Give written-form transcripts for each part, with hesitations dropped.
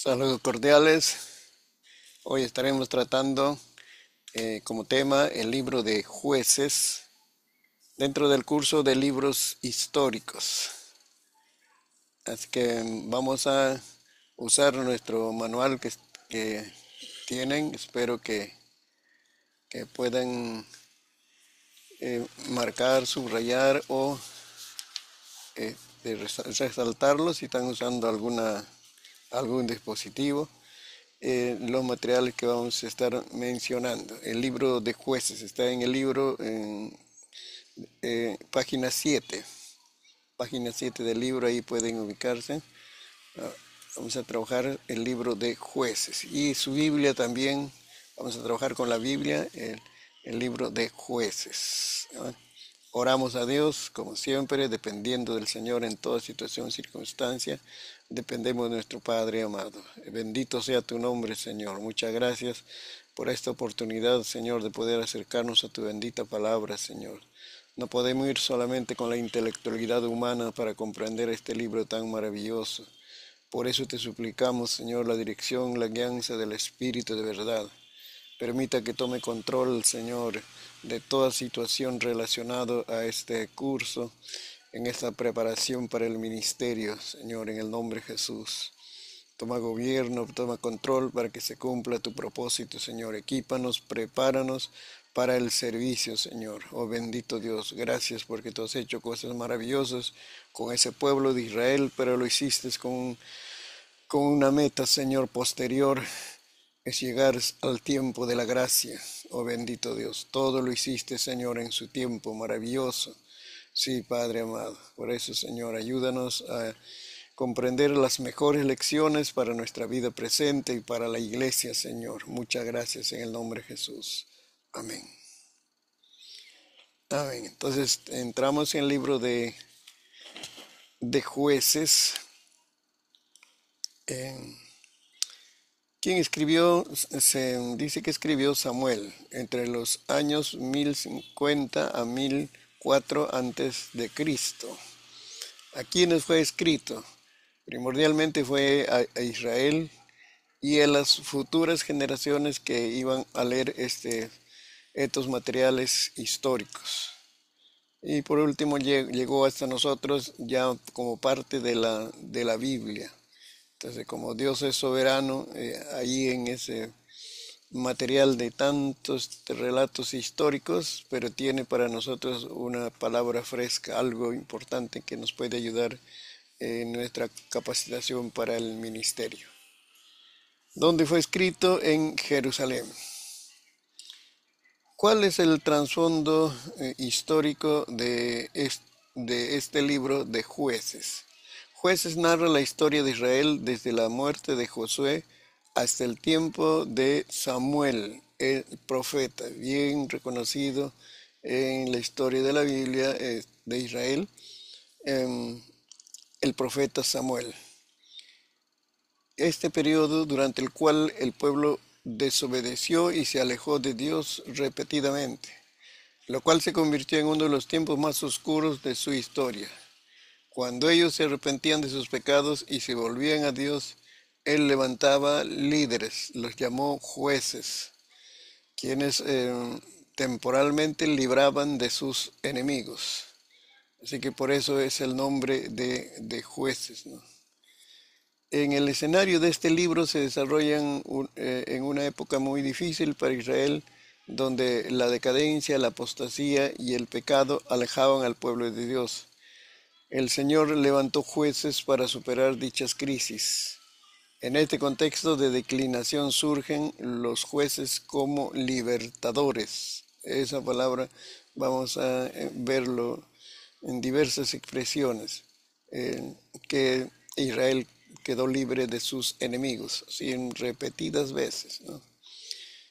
Saludos cordiales. Hoy estaremos tratando como tema el libro de Jueces dentro del curso de libros históricos. Así que vamos a usar nuestro manual que tienen. Espero que puedan marcar, subrayar o resaltarlo si están usando algún dispositivo. Los materiales que vamos a estar mencionando. El libro de Jueces está en el libro en página 7. Página 7 del libro, ahí pueden ubicarse. Vamos a trabajar el libro de Jueces. Y su Biblia también, vamos a trabajar con la Biblia, el libro de Jueces. Oramos a Dios, como siempre, dependiendo del Señor en toda situación, circunstancia. Dependemos de nuestro Padre amado. Bendito sea tu nombre, Señor. Muchas gracias por esta oportunidad, Señor, de poder acercarnos a tu bendita palabra, Señor. No podemos ir solamente con la intelectualidad humana para comprender este libro tan maravilloso. Por eso te suplicamos, Señor, la dirección, la guianza del Espíritu de verdad. Permita que tome control, Señor, de toda situación relacionada a este curso, en esta preparación para el ministerio, Señor, en el nombre de Jesús. Toma gobierno, toma control para que se cumpla tu propósito, Señor. Equípanos, prepáranos para el servicio, Señor. Oh bendito Dios, gracias porque tú has hecho cosas maravillosas con ese pueblo de Israel, pero lo hiciste con una meta, Señor, posterior, es llegar al tiempo de la gracia. Oh bendito Dios, todo lo hiciste, Señor, en su tiempo maravilloso. Sí, Padre amado. Por eso, Señor, ayúdanos a comprender las mejores lecciones para nuestra vida presente y para la iglesia, Señor. Muchas gracias en el nombre de Jesús. Amén. Amén. Entonces entramos en el libro de Jueces. ¿Quién escribió? Se dice que escribió Samuel entre los años 1050 a 1004 antes de Cristo. ¿A quiénes fue escrito? Primordialmente fue a Israel y a las futuras generaciones que iban a leer estos materiales históricos. Y por último llegó hasta nosotros ya como parte de la Biblia. Entonces, como Dios es soberano, ahí en ese material de tantos relatos históricos, pero tiene para nosotros una palabra fresca, algo importante que nos puede ayudar en nuestra capacitación para el ministerio. ¿Dónde fue escrito? En Jerusalén. ¿Cuál es el trasfondo histórico de este libro de Jueces? Jueces narra la historia de Israel desde la muerte de Josué hasta el tiempo de Samuel, el profeta, bien reconocido en la historia de la Biblia de Israel, el profeta Samuel. Este periodo durante el cual el pueblo desobedeció y se alejó de Dios repetidamente, lo cual se convirtió en uno de los tiempos más oscuros de su historia. Cuando ellos se arrepentían de sus pecados y se volvían a Dios, Él levantaba líderes, los llamó jueces, quienes temporalmente libraban de sus enemigos. Así que por eso es el nombre de jueces, ¿no? En el escenario de este libro se desarrollan en una época muy difícil para Israel, donde la decadencia, la apostasía y el pecado alejaban al pueblo de Dios. El Señor levantó jueces para superar dichas crisis. En este contexto de declinación surgen los jueces como libertadores. Esa palabra vamos a verlo en diversas expresiones, que Israel quedó libre de sus enemigos, sin repetidas veces, ¿no?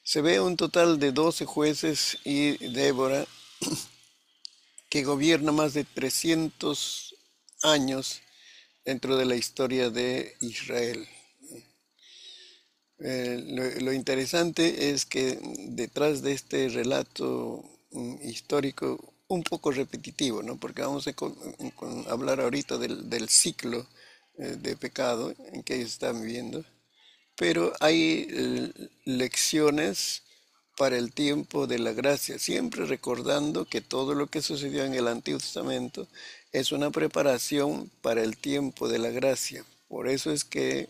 Se ve un total de 12 jueces y Débora, que gobierna más de 300 años dentro de la historia de Israel. Lo interesante es que detrás de este relato histórico, un poco repetitivo, ¿no? Porque vamos a hablar ahorita del ciclo de pecado en que ellos están viviendo. pero hay lecciones para el tiempo de la gracia, siempre recordando que todo lo que sucedió en el Antiguo Testamento es una preparación para el tiempo de la gracia. Por eso es que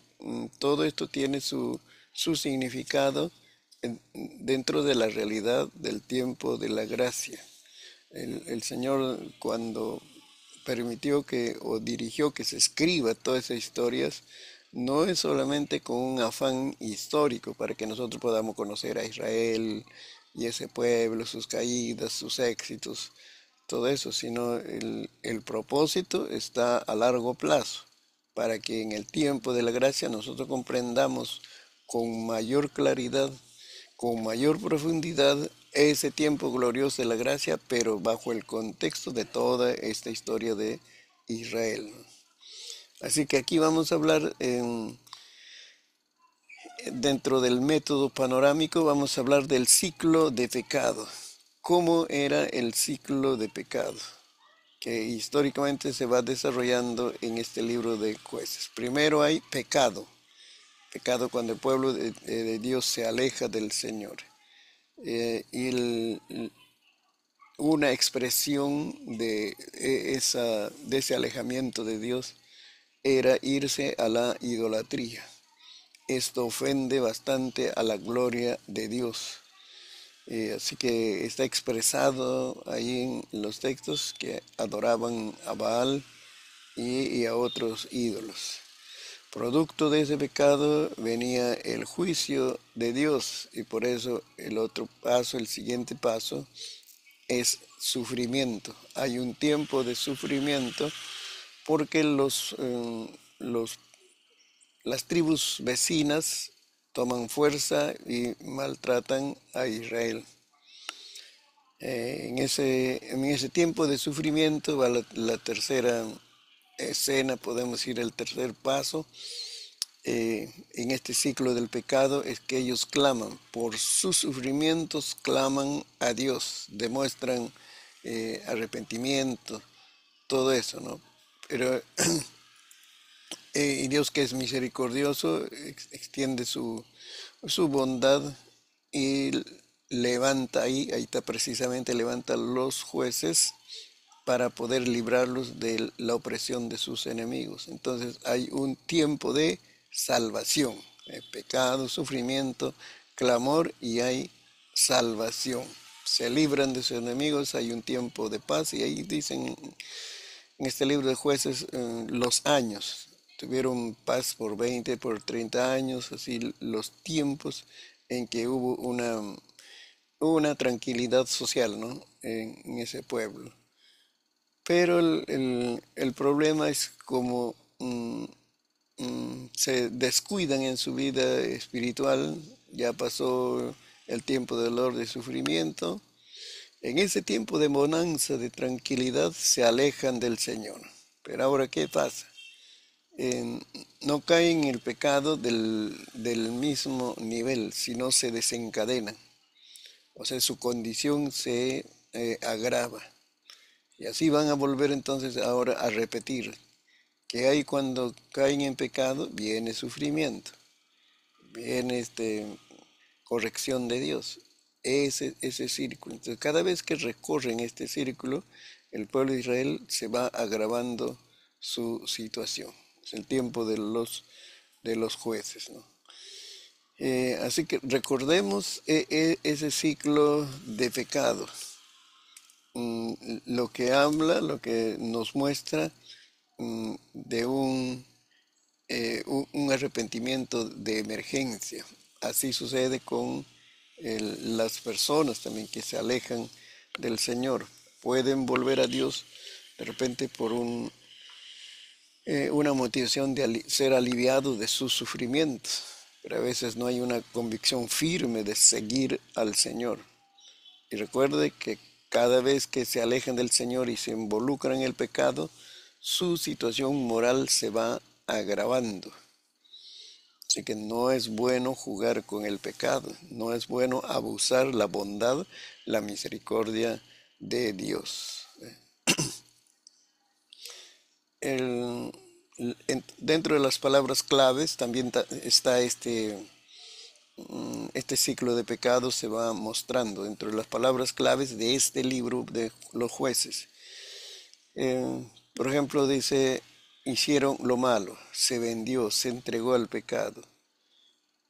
todo esto tiene su significado dentro de la realidad del tiempo de la gracia. El Señor, cuando permitió que o dirigió que se escriba todas esas historias, no es solamente con un afán histórico para que nosotros podamos conocer a Israel y ese pueblo, sus caídas, sus éxitos, todo eso, sino el propósito está a largo plazo, para que en el tiempo de la gracia nosotros comprendamos con mayor claridad, con mayor profundidad ese tiempo glorioso de la gracia, pero bajo el contexto de toda esta historia de Israel. Así que aquí vamos a hablar, dentro del método panorámico, vamos a hablar del ciclo de pecado. ¿Cómo era el ciclo de pecado? Que históricamente se va desarrollando en este libro de Jueces. Primero hay pecado. Pecado cuando el pueblo de Dios se aleja del Señor. Y una expresión de ese alejamiento de Dios era irse a la idolatría. Esto ofende bastante a la gloria de Dios. Así que está expresado ahí en los textos que adoraban a Baal y a otros ídolos. Producto de ese pecado venía el juicio de Dios, y por eso el otro paso, el siguiente paso, es sufrimiento. Hay un tiempo de sufrimiento porque las tribus vecinas toman fuerza y maltratan a Israel. En ese tiempo de sufrimiento va la tercera escena, podemos decir el tercer paso, en este ciclo del pecado, es que ellos claman, por sus sufrimientos claman a Dios, demuestran arrepentimiento, todo eso, ¿no? Pero y Dios, que es misericordioso, extiende su bondad y levanta ahí está precisamente, levanta los jueces para poder librarlos de la opresión de sus enemigos. Entonces hay un tiempo de salvación, pecado, sufrimiento, clamor, y hay salvación. Se libran de sus enemigos, hay un tiempo de paz, y ahí dicen en este libro de Jueces los años. Tuvieron paz por 20, por 30 años, así los tiempos en que hubo una tranquilidad social, ¿no? En ese pueblo. Pero el problema es como se descuidan en su vida espiritual. Ya pasó el tiempo de dolor, de sufrimiento. En ese tiempo de bonanza, de tranquilidad, se alejan del Señor. Pero ahora, ¿qué pasa? Eh, no caen en el pecado del mismo nivel, sino se desencadenan. O sea, su condición se agrava. Y así van a volver entonces ahora a repetir que hay cuando caen en pecado, viene sufrimiento, viene corrección de Dios, ese círculo. Entonces, cada vez que recorren este círculo, el pueblo de Israel se va agravando su situación. Es el tiempo de los jueces, ¿no? Así que recordemos ese ciclo de pecado. Lo que habla, lo que nos muestra de un arrepentimiento de emergencia. Así sucede con las personas también que se alejan del Señor. Pueden volver a Dios de repente por una motivación de ser aliviados de sus sufrimientos, pero a veces no hay una convicción firme de seguir al Señor. Y recuerde que cada vez que se alejan del Señor y se involucran en el pecado, su situación moral se va agravando. Así que no es bueno jugar con el pecado, no es bueno abusar la bondad, la misericordia de Dios. dentro de las palabras claves también está este ciclo de pecados se va mostrando dentro de las palabras claves de este libro de los jueces. Por ejemplo, dice, hicieron lo malo, se vendió, se entregó al pecado.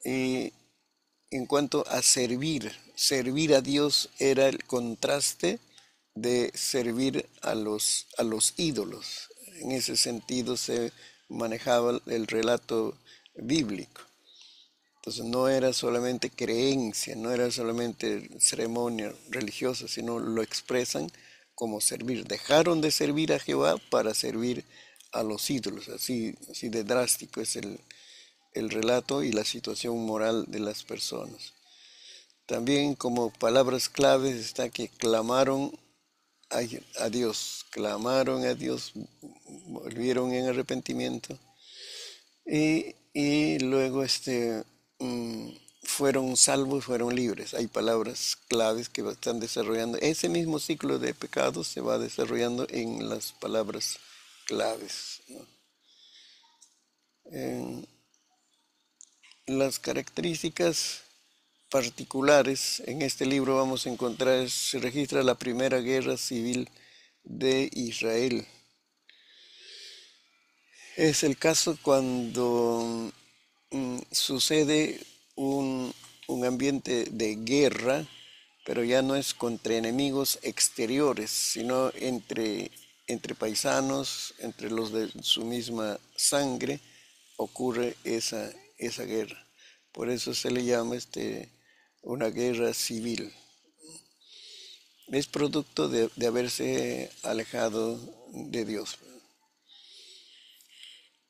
Y en cuanto a servir, servir a Dios era el contraste de servir a los ídolos. En ese sentido se manejaba el relato bíblico. Entonces no era solamente creencia, no era solamente ceremonia religiosa, sino lo expresan como servir. Dejaron de servir a Jehová para servir a los ídolos. Así de drástico es el relato y la situación moral de las personas. También como palabras claves está que clamaron a Dios, volvieron en arrepentimiento y luego fueron salvos, fueron libres. Hay palabras claves que están desarrollando. Ese mismo ciclo de pecados se va desarrollando en las palabras claves, ¿no? Las características particulares en este libro vamos a encontrar, se registra la primera guerra civil de Israel. Es el caso cuando sucede un ambiente de guerra, pero ya no es contra enemigos exteriores, sino entre paisanos, entre los de su misma sangre, ocurre esa guerra. Por eso se le llama una guerra civil. Es producto de haberse alejado de Dios.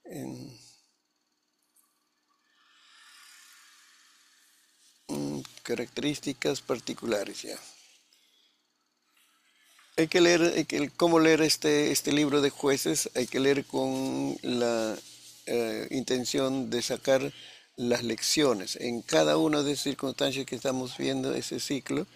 En, Características particulares ya. ¿Cómo leer este libro de jueces? Hay que leer con la intención de sacar las lecciones. En cada una de las circunstancias que estamos viendo, ese ciclo,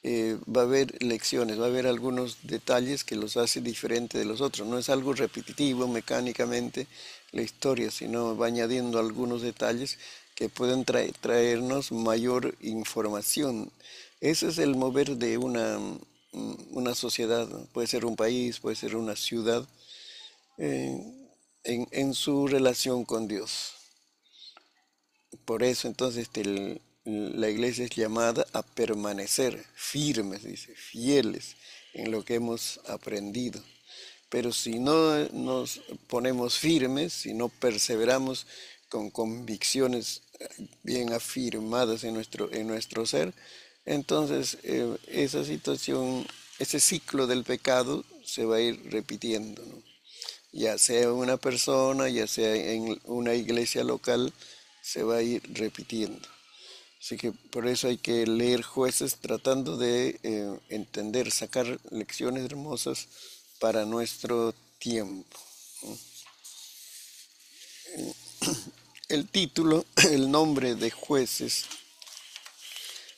va a haber lecciones, va a haber algunos detalles que los hace diferentes de los otros. No es algo repetitivo mecánicamente la historia, sino va añadiendo algunos detalles que pueden traernos mayor información. Ese es el mover de una sociedad, ¿no? Puede ser un país, puede ser una ciudad, eh, en su relación con Dios. Por eso entonces la iglesia es llamada a permanecer firmes, dice, fieles en lo que hemos aprendido. Pero si no nos ponemos firmes, si no perseveramos con convicciones bien afirmadas en nuestro ser, entonces esa situación, ese ciclo del pecado se va a ir repitiendo, ¿no? Ya sea una persona, ya sea en una iglesia local, se va a ir repitiendo. Así que por eso hay que leer jueces tratando de entender, sacar lecciones hermosas para nuestro tiempo. El título, el nombre de jueces,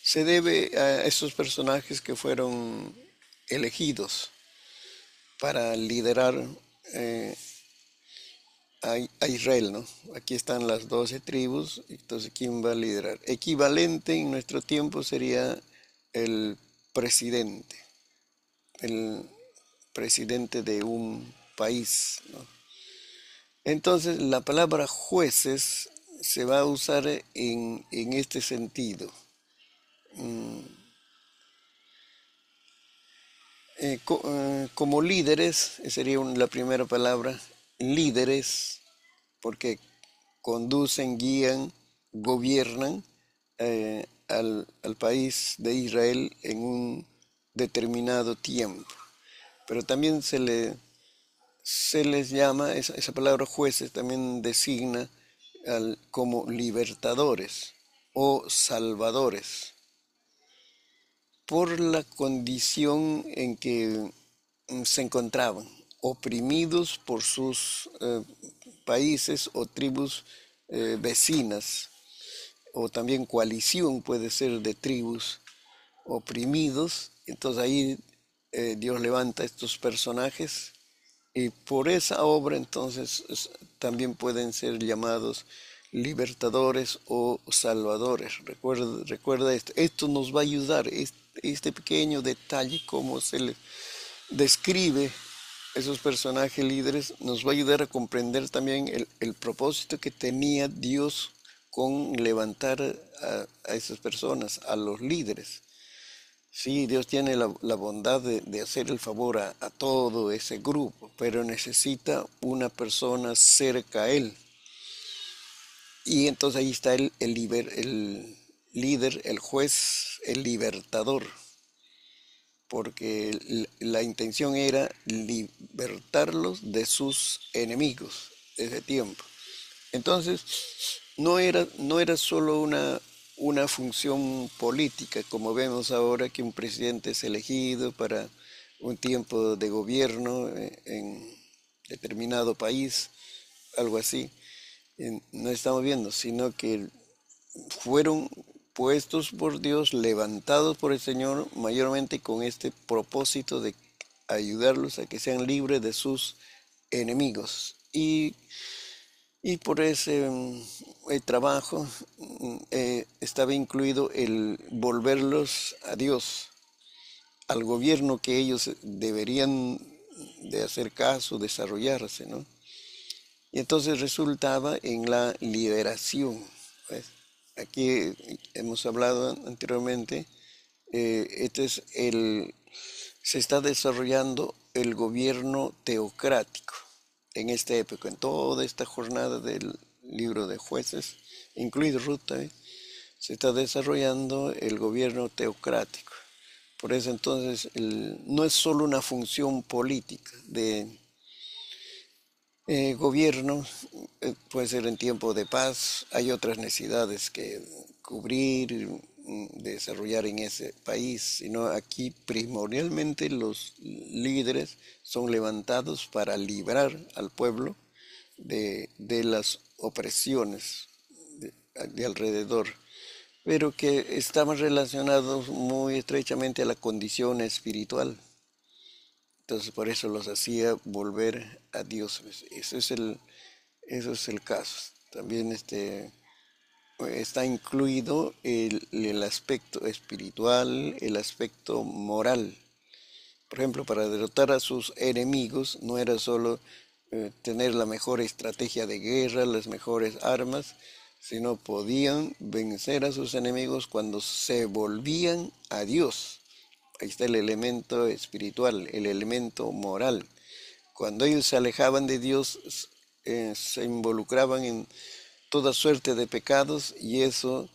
se debe a esos personajes que fueron elegidos para liderar eh, a Israel, ¿no? Aquí están las 12 tribus, entonces ¿quién va a liderar? Equivalente en nuestro tiempo sería el presidente, el presidente de un país, ¿no? Entonces la palabra jueces se va a usar en este sentido. Como líderes, sería la primera palabra, líderes, porque conducen, guían, gobiernan al país de Israel en un determinado tiempo. Pero también se les llama, esa palabra jueces también designa como libertadores o salvadores, por la condición en que se encontraban, oprimidos por sus países o tribus vecinas, o también coalición puede ser de tribus oprimidos. Entonces ahí Dios levanta estos personajes Y por esa obra entonces también pueden ser llamados libertadores o salvadores. Recuerda esto. Esto nos va a ayudar, este pequeño detalle, cómo se le describe esos personajes líderes, nos va a ayudar a comprender también el propósito que tenía Dios con levantar a esas personas, a los líderes. Sí, Dios tiene la bondad de hacer el favor a todo ese grupo, pero necesita una persona cerca a Él. Y entonces ahí está el líder, el juez, el libertador, porque la intención era libertarlos de sus enemigos de ese tiempo. Entonces, no era solo una función política, como vemos ahora que un presidente es elegido para un tiempo de gobierno en determinado país, algo así. No estamos viendo, sino que fueron puestos por Dios, levantados por el Señor, mayormente con este propósito de ayudarlos a que sean libres de sus enemigos. Y por ese trabajo estaba incluido el volverlos a Dios, al gobierno que ellos deberían de hacer caso, desarrollarse, ¿no? Y entonces resultaba en la liberación. ¿Ves? Aquí hemos hablado anteriormente, se está desarrollando el gobierno teocrático en esta época, en toda esta jornada del libro de jueces, incluido Ruth también, se está desarrollando el gobierno teocrático. Por eso entonces no es solo una función política de gobierno, puede ser en tiempo de paz, hay otras necesidades que cubrir, desarrollar en ese país, sino aquí primordialmente los líderes son levantados para librar al pueblo de las opresiones de alrededor, pero que estaban relacionados muy estrechamente a la condición espiritual. Entonces por eso los hacía volver a Dios. Eso es el caso. También está incluido el aspecto espiritual, el aspecto moral. Por ejemplo, para derrotar a sus enemigos no era solo tener la mejor estrategia de guerra, las mejores armas, sino podían vencer a sus enemigos cuando se volvían a Dios. Ahí está el elemento espiritual, el elemento moral. Cuando ellos se alejaban de Dios, se involucraban en toda suerte de pecados y eso,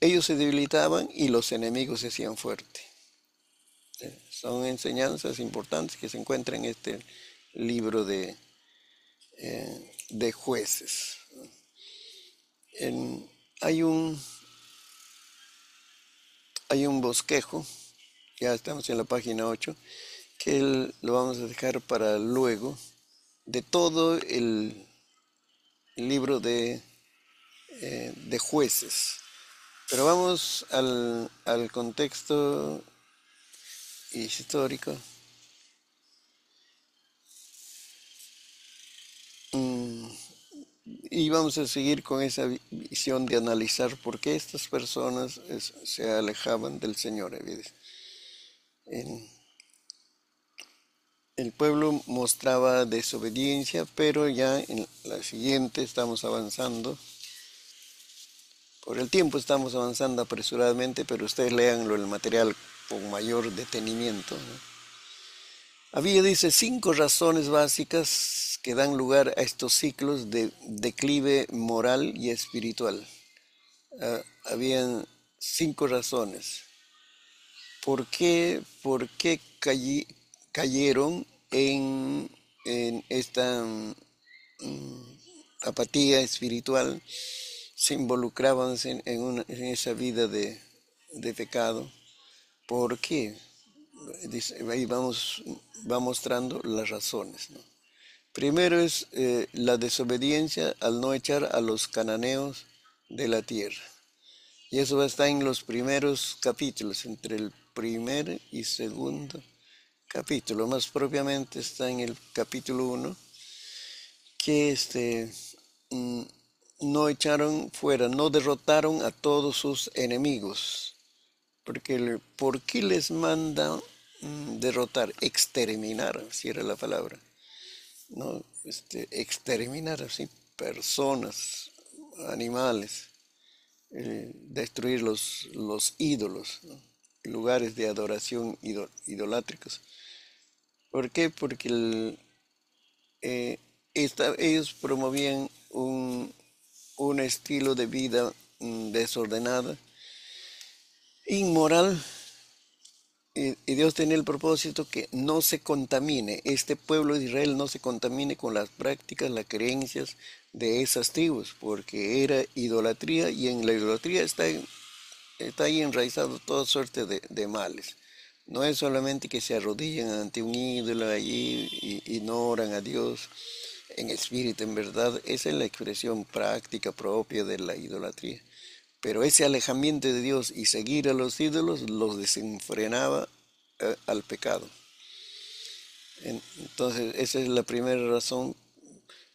ellos se debilitaban y los enemigos se hacían fuertes. Son enseñanzas importantes que se encuentran en este libro de jueces. En- hay un, hay un bosquejo, ya estamos en la página 8, que lo vamos a dejar para luego, de todo el libro de jueces. Pero vamos al contexto histórico. Mm, Y vamos a seguir con esa visión de analizar por qué estas personas se alejaban del Señor. El pueblo mostraba desobediencia, pero ya en la siguiente estamos avanzando. Por el tiempo estamos avanzando apresuradamente, pero ustedes léanlo el material con mayor detenimiento, ¿no? Había, dice, 5 razones básicas que dan lugar a estos ciclos de declive moral y espiritual. Habían 5 razones. ¿Por qué cayeron en esta apatía espiritual? Se involucraban en esa vida de pecado. ¿Por qué? Ahí va mostrando las razones, ¿no? Primero es la desobediencia al no echar a los cananeos de la tierra. Y eso va a estar en los primeros capítulos, entre el primer y segundo capítulo, más propiamente está en el capítulo 1, que mm, no echaron fuera, no derrotaron a todos sus enemigos. Porque ¿por qué les manda derrotar? Exterminar, si era la palabra. ¿No? Exterminar así personas, animales, destruir los ídolos, ¿no? Lugares de adoración idolátricos. ¿Por qué? Porque eh, ellos promovían un estilo de vida desordenada, inmoral, y Dios tenía el propósito que no se contamine, este pueblo de Israel no se contamine con las prácticas, las creencias de esas tribus, porque era idolatría y en la idolatría está ahí enraizado toda suerte de males. No es solamente que se arrodillan ante un ídolo allí y no oran a Dios en espíritu, en verdad, esa es la expresión práctica propia de la idolatría. Pero ese alejamiento de Dios y seguir a los ídolos los desenfrenaba al pecado. Entonces, esa es la primera razón,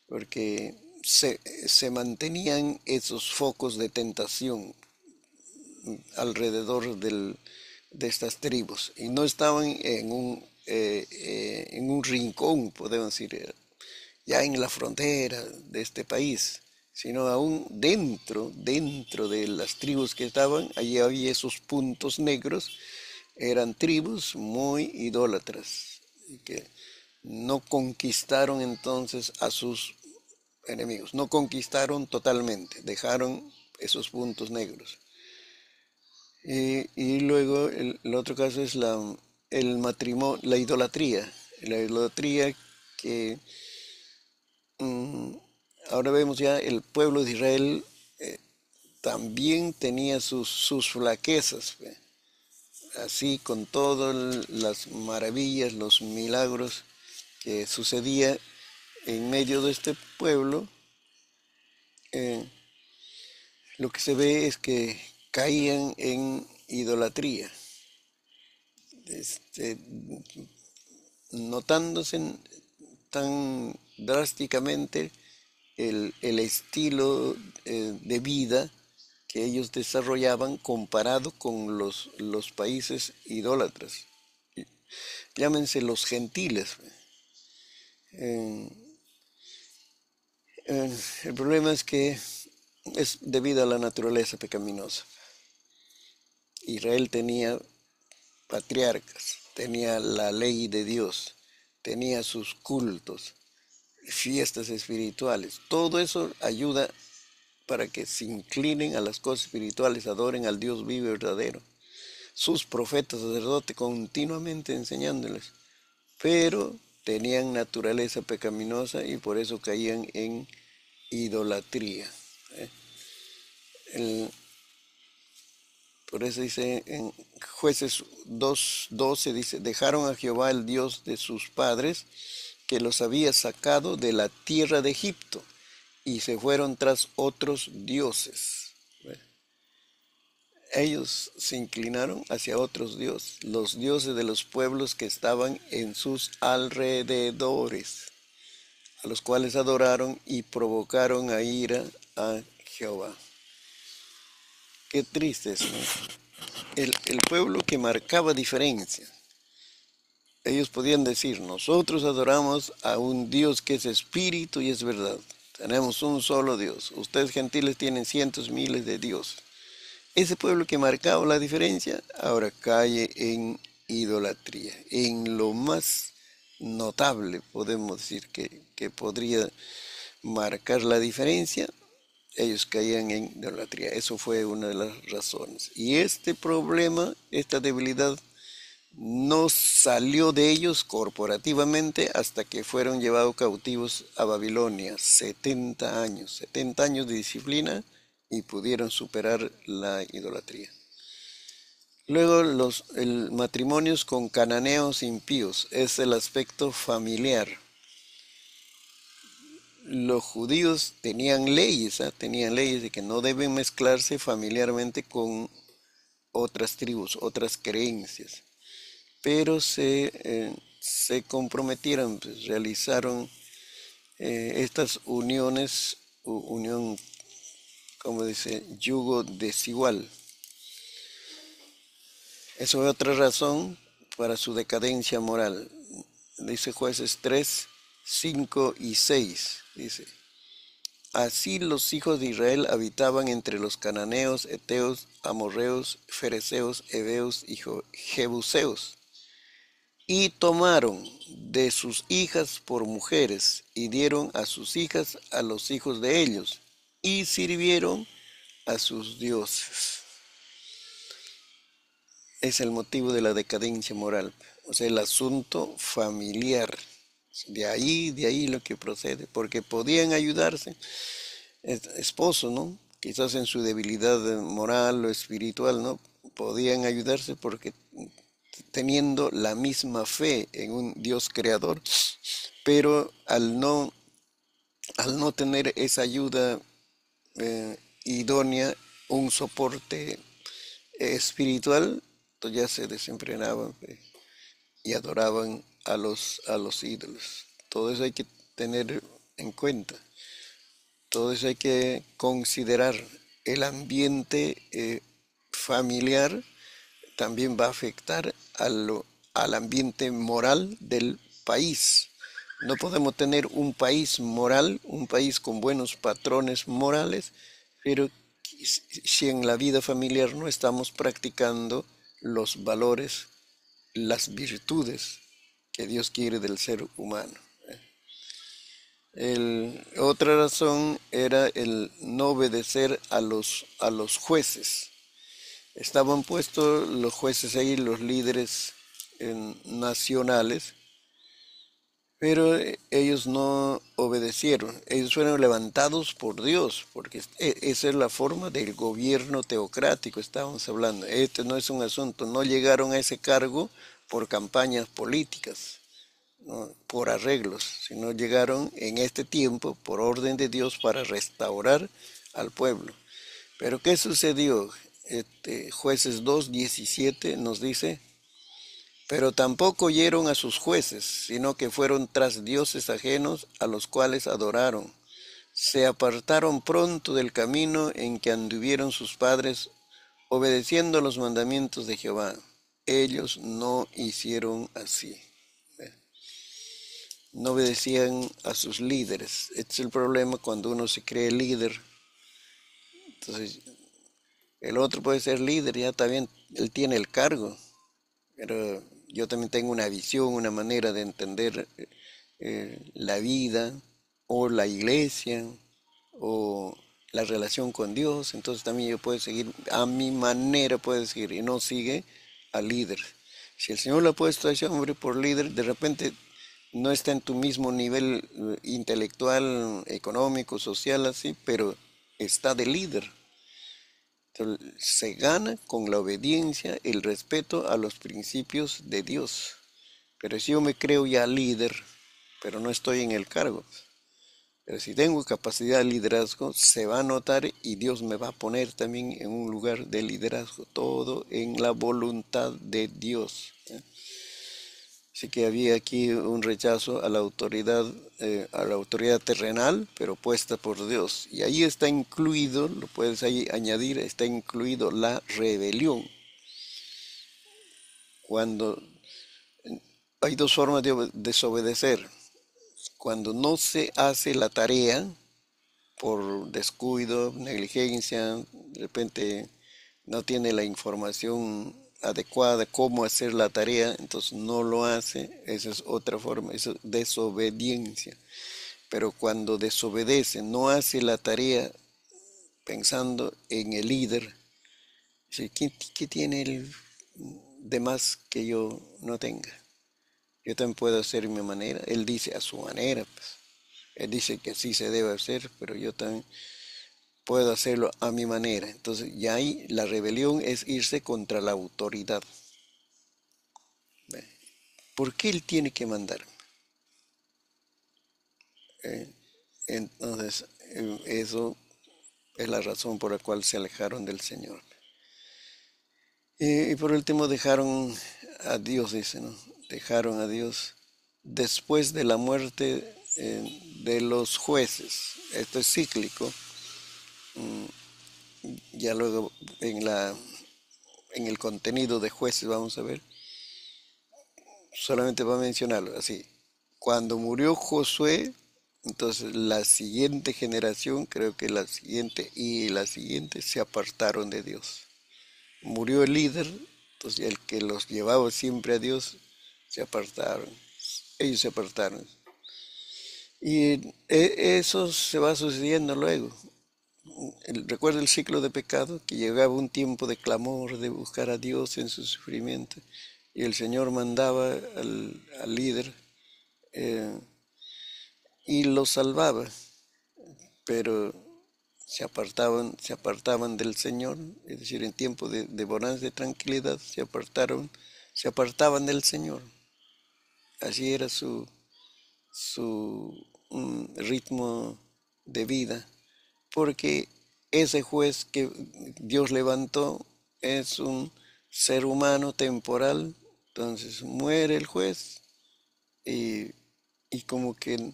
porque se mantenían esos focos de tentación alrededor de estas tribus y no estaban en un rincón, podemos decir, ya en la frontera de este país, sino aún dentro de las tribus que estaban, allí había esos puntos negros, eran tribus muy idólatras, y que no conquistaron entonces a sus enemigos, no conquistaron totalmente, dejaron esos puntos negros. Y luego el otro caso es el matrimonio, la idolatría que mm, ahora vemos ya el pueblo de Israel también tenía sus flaquezas, ¿ve? Así con todas las maravillas, los milagros que sucedía en medio de este pueblo, eh, lo que se ve es que caían en idolatría, este, notándose tan drásticamente el estilo de vida que ellos desarrollaban comparado con los países idólatras. Llámense los gentiles. Eh, el problema es que es debido a la naturaleza pecaminosa. Israel tenía patriarcas, tenía la ley de Dios, tenía sus cultos, fiestas espirituales. Todo eso ayuda para que se inclinen a las cosas espirituales, adoren al Dios vivo y verdadero. Sus profetas, sacerdotes, continuamente enseñándoles, pero tenían naturaleza pecaminosa y por eso caían en idolatría. El, por eso dice en Jueces 2:12, dice, dejaron a Jehová el Dios de sus padres, que los había sacado de la tierra de Egipto, y se fueron tras otros dioses. Ellos se inclinaron hacia otros dioses, los dioses de los pueblos que estaban en sus alrededores, a los cuales adoraron y provocaron a ira a Jehová. Qué triste es, ¿no? El pueblo que marcaba diferencia. Ellos podían decir, nosotros adoramos a un Dios que es espíritu y es verdad. Tenemos un solo Dios. Ustedes gentiles tienen cientos, miles de dioses. Ese pueblo que marcaba la diferencia ahora cae en idolatría. En lo más notable, podemos decir, que podría marcar la diferencia, ellos caían en idolatría. Eso fue una de las razones. Y este problema, esta debilidad, no salió de ellos corporativamente hasta que fueron llevados cautivos a Babilonia. 70 años, 70 años de disciplina y pudieron superar la idolatría. Luego el matrimonios con cananeos impíos es el aspecto familiar. Los judíos tenían leyes, tenían leyes de que no deben mezclarse familiarmente con otras tribus, otras creencias. pero se comprometieron, pues, realizaron estas uniones, unión, como dice, yugo desigual. Eso es otra razón para su decadencia moral. Dice Jueces 3, 5 y 6. Dice, así los hijos de Israel habitaban entre los cananeos, heteos, amorreos, fereceos, heveos y jebuseos, y tomaron de sus hijas por mujeres, y dieron a sus hijas a los hijos de ellos, y sirvieron a sus dioses. Es el motivo de la decadencia moral, o sea, el asunto familiar. De ahí lo que procede, porque podían ayudarse, esposo, ¿no? Quizás en su debilidad moral o espiritual, ¿no? Podían ayudarse porque teniendo la misma fe en un Dios creador, pero al no tener esa ayuda idónea, un soporte espiritual, entonces ya se desenfrenaban y adoraban a los ídolos. Todo eso hay que tener en cuenta. Todo eso hay que considerar. El ambiente familiar también va a afectar al ambiente moral del país. No podemos tener un país moral, un país con buenos patrones morales, pero si en la vida familiar no estamos practicando los valores, las virtudes que Dios quiere del ser humano. Otra razón era el no obedecer a los jueces. Estaban puestos los jueces ahí, los líderes nacionales, pero ellos no obedecieron. Ellos fueron levantados por Dios, porque esa es la forma del gobierno teocrático, estábamos hablando. Este no es un asunto, no llegaron a ese cargo por campañas políticas, ¿no? Por arreglos, sino llegaron en este tiempo por orden de Dios para restaurar al pueblo. Pero ¿qué sucedió? Jueces 2:17 nos dice, pero tampoco oyeron a sus jueces, sino que fueron tras dioses ajenos a los cuales adoraron. Se apartaron pronto del camino en que anduvieron sus padres, obedeciendo los mandamientos de Jehová. Ellos no hicieron así. No obedecían a sus líderes. Este es el problema cuando uno se cree líder. Entonces, el otro puede ser líder, ya está bien, él tiene el cargo, pero yo también tengo una visión, una manera de entender la vida o la iglesia o la relación con Dios, entonces también yo puedo seguir, a mi manera puedo seguir y no sigue al líder. Si el Señor le ha puesto a ese hombre por líder, de repente no está en tu mismo nivel intelectual, económico, social, así, pero está de líder. Entonces, se gana con la obediencia, el respeto a los principios de Dios. Pero si yo me creo ya líder, pero no estoy en el cargo, pero si tengo capacidad de liderazgo, se va a notar y Dios me va a poner también en un lugar de liderazgo, todo en la voluntad de Dios. Así que había aquí un rechazo a la autoridad terrenal, pero puesta por Dios. Y ahí está incluido, lo puedes ahí añadir, está incluido la rebelión. Cuando hay dos formas de desobedecer. Cuando no se hace la tarea por descuido, negligencia, de repente no tiene la información adecuada, cómo hacer la tarea, entonces no lo hace, esa es otra forma, eso es desobediencia. Pero cuando desobedece, no hace la tarea pensando en el líder, dice, ¿qué tiene el de más que yo no tenga? Yo también puedo hacer mi manera, él dice a su manera, pues. Él dice que así se debe hacer, pero yo también puedo hacerlo a mi manera. Entonces, ya ahí la rebelión es irse contra la autoridad. ¿Por qué él tiene que mandarme? Entonces, eso es la razón por la cual se alejaron del Señor. Y por último dejaron a Dios, dice, ¿no? Dejaron a Dios después de la muerte de los jueces. Esto es cíclico. Ya luego en el contenido de jueces vamos a ver. Solamente va a mencionarlo así. Cuando murió Josué, entonces la siguiente generación, creo que la siguiente y la siguiente se apartaron de Dios. Murió el líder, entonces el que los llevaba siempre a Dios, se apartaron. Ellos se apartaron. Y eso se va sucediendo luego. Recuerda el ciclo de pecado, que llegaba un tiempo de clamor, de buscar a Dios en su sufrimiento, y el Señor mandaba al líder eh, y los salvaba, pero se apartaban del Señor, es decir, en tiempo de bonanza, de tranquilidad, se apartaban del Señor. Así era su ritmo de vida, porque ese juez que Dios levantó es un ser humano temporal, entonces muere el juez y, y como que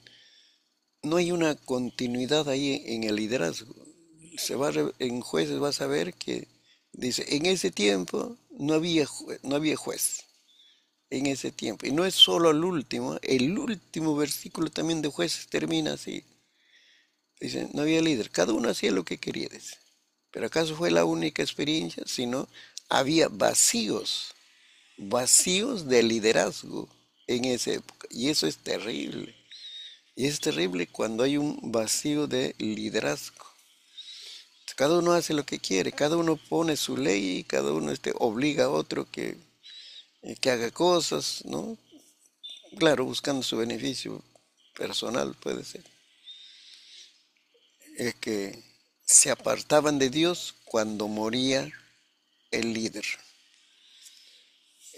no hay una continuidad ahí en el liderazgo. En jueces vas a ver que dice, en ese tiempo no había juez, en ese tiempo. Y no es solo el último versículo también de jueces termina así. Dice, no había líder, cada uno hacía lo que quería, dice. Pero ¿acaso fue la única experiencia? Sino había vacíos de liderazgo en esa época. Y eso es terrible. Y es terrible cuando hay un vacío de liderazgo. Cada uno hace lo que quiere, cada uno pone su ley y cada uno obliga a otro que haga cosas, ¿no? Claro, buscando su beneficio personal, puede ser. Es que se apartaban de Dios cuando moría el líder.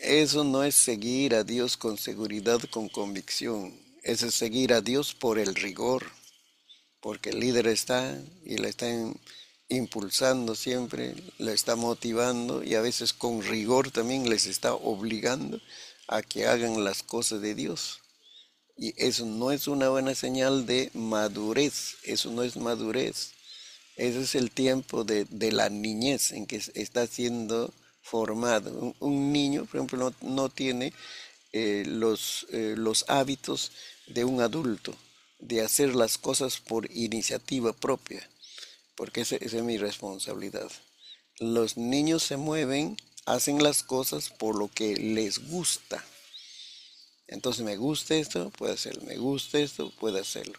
Eso no es seguir a Dios con seguridad, con convicción. Eso es seguir a Dios por el rigor, porque el líder está y la está impulsando siempre, la está motivando y a veces con rigor también les está obligando a que hagan las cosas de Dios. Y eso no es una buena señal de madurez, eso no es madurez. Ese es el tiempo de la niñez en que está siendo formado. Un niño, por ejemplo, no tiene los hábitos de un adulto, de hacer las cosas por iniciativa propia, porque esa es mi responsabilidad. Los niños se mueven, hacen las cosas por lo que les gusta. Entonces, me gusta esto, puede hacerlo. Me gusta esto, puede hacerlo.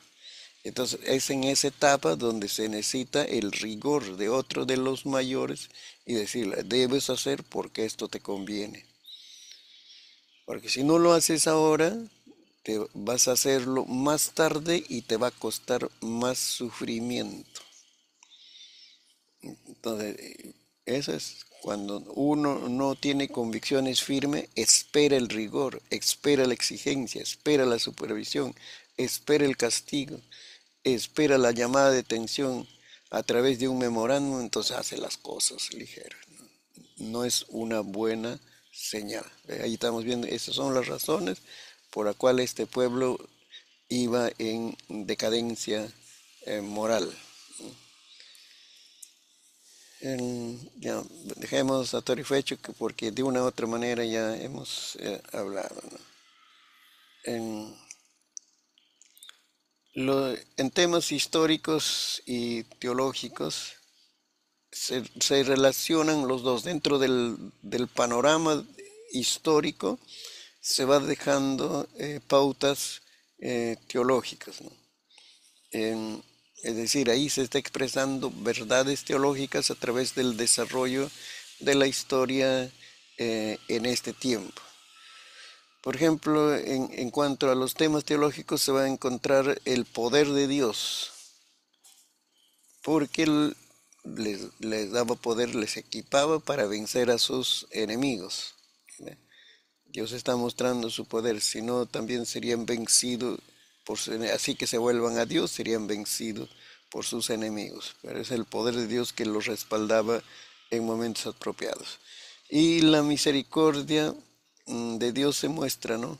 Entonces, es en esa etapa donde se necesita el rigor de otro de los mayores y decirle, debes hacer porque esto te conviene. Porque si no lo haces ahora, te vas a hacerlo más tarde y te va a costar más sufrimiento. Entonces, eso es cuando uno no tiene convicciones firmes, espera el rigor, espera la exigencia, espera la supervisión, espera el castigo, espera la llamada de atención a través de un memorándum, entonces hace las cosas ligeras. No es una buena señal. Ahí estamos viendo, esas son las razones por las cuales este pueblo iba en decadencia moral. Ya, dejemos a Torifecho porque de una u otra manera ya hemos hablado, ¿no? En, en temas históricos y teológicos se relacionan los dos. Dentro del panorama histórico se va dejando pautas teológicas, ¿no? Es decir, ahí se está expresando verdades teológicas a través del desarrollo de la historia en este tiempo. Por ejemplo, en cuanto a los temas teológicos se va a encontrar el poder de Dios, porque Él les daba poder, les equipaba para vencer a sus enemigos. Dios está mostrando su poder, si no también serían vencidos, así que se vuelvan a Dios, serían vencidos por sus enemigos. Pero es el poder de Dios que los respaldaba en momentos apropiados. Y la misericordia de Dios se muestra, ¿no?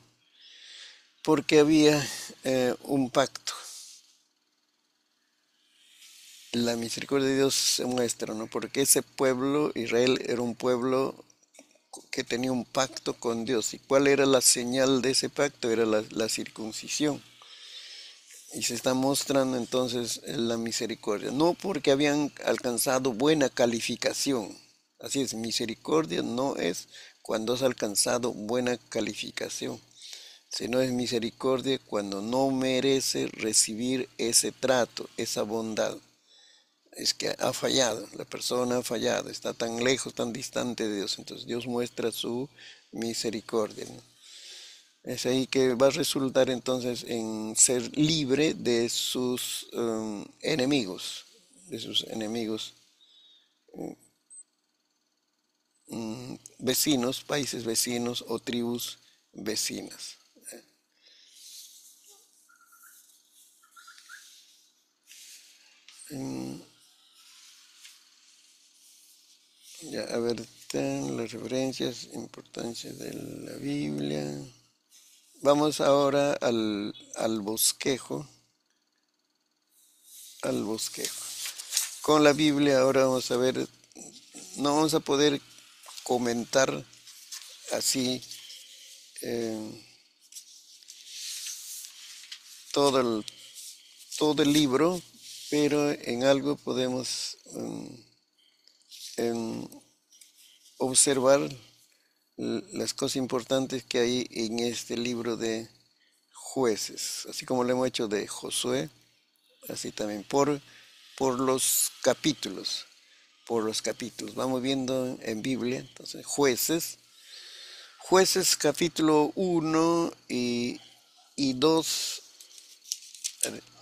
Porque había un pacto. La misericordia de Dios se muestra, ¿no? Porque ese pueblo, Israel, era un pueblo que tenía un pacto con Dios. ¿Y cuál era la señal de ese pacto? Era la circuncisión. Y se está mostrando entonces la misericordia. No porque habían alcanzado buena calificación. Así es, misericordia no es cuando has alcanzado buena calificación, sino es misericordia cuando no merece recibir ese trato, esa bondad. Es que ha fallado, la persona ha fallado, está tan lejos, tan distante de Dios. Entonces Dios muestra su misericordia, ¿no? Es ahí que va a resultar entonces en ser libre de sus enemigos, vecinos, países vecinos o tribus vecinas. Ya, a ver, están las referencias, importancia de la Biblia. Vamos ahora al bosquejo, al bosquejo. Con la Biblia ahora vamos a ver, no vamos a poder comentar así eh, todo todo el libro, pero en algo podemos em, observar las cosas importantes que hay en este libro de Jueces, así como lo hemos hecho de Josué, así también por los capítulos, por los capítulos. Vamos viendo en Biblia, entonces Jueces capítulo 1 y 2.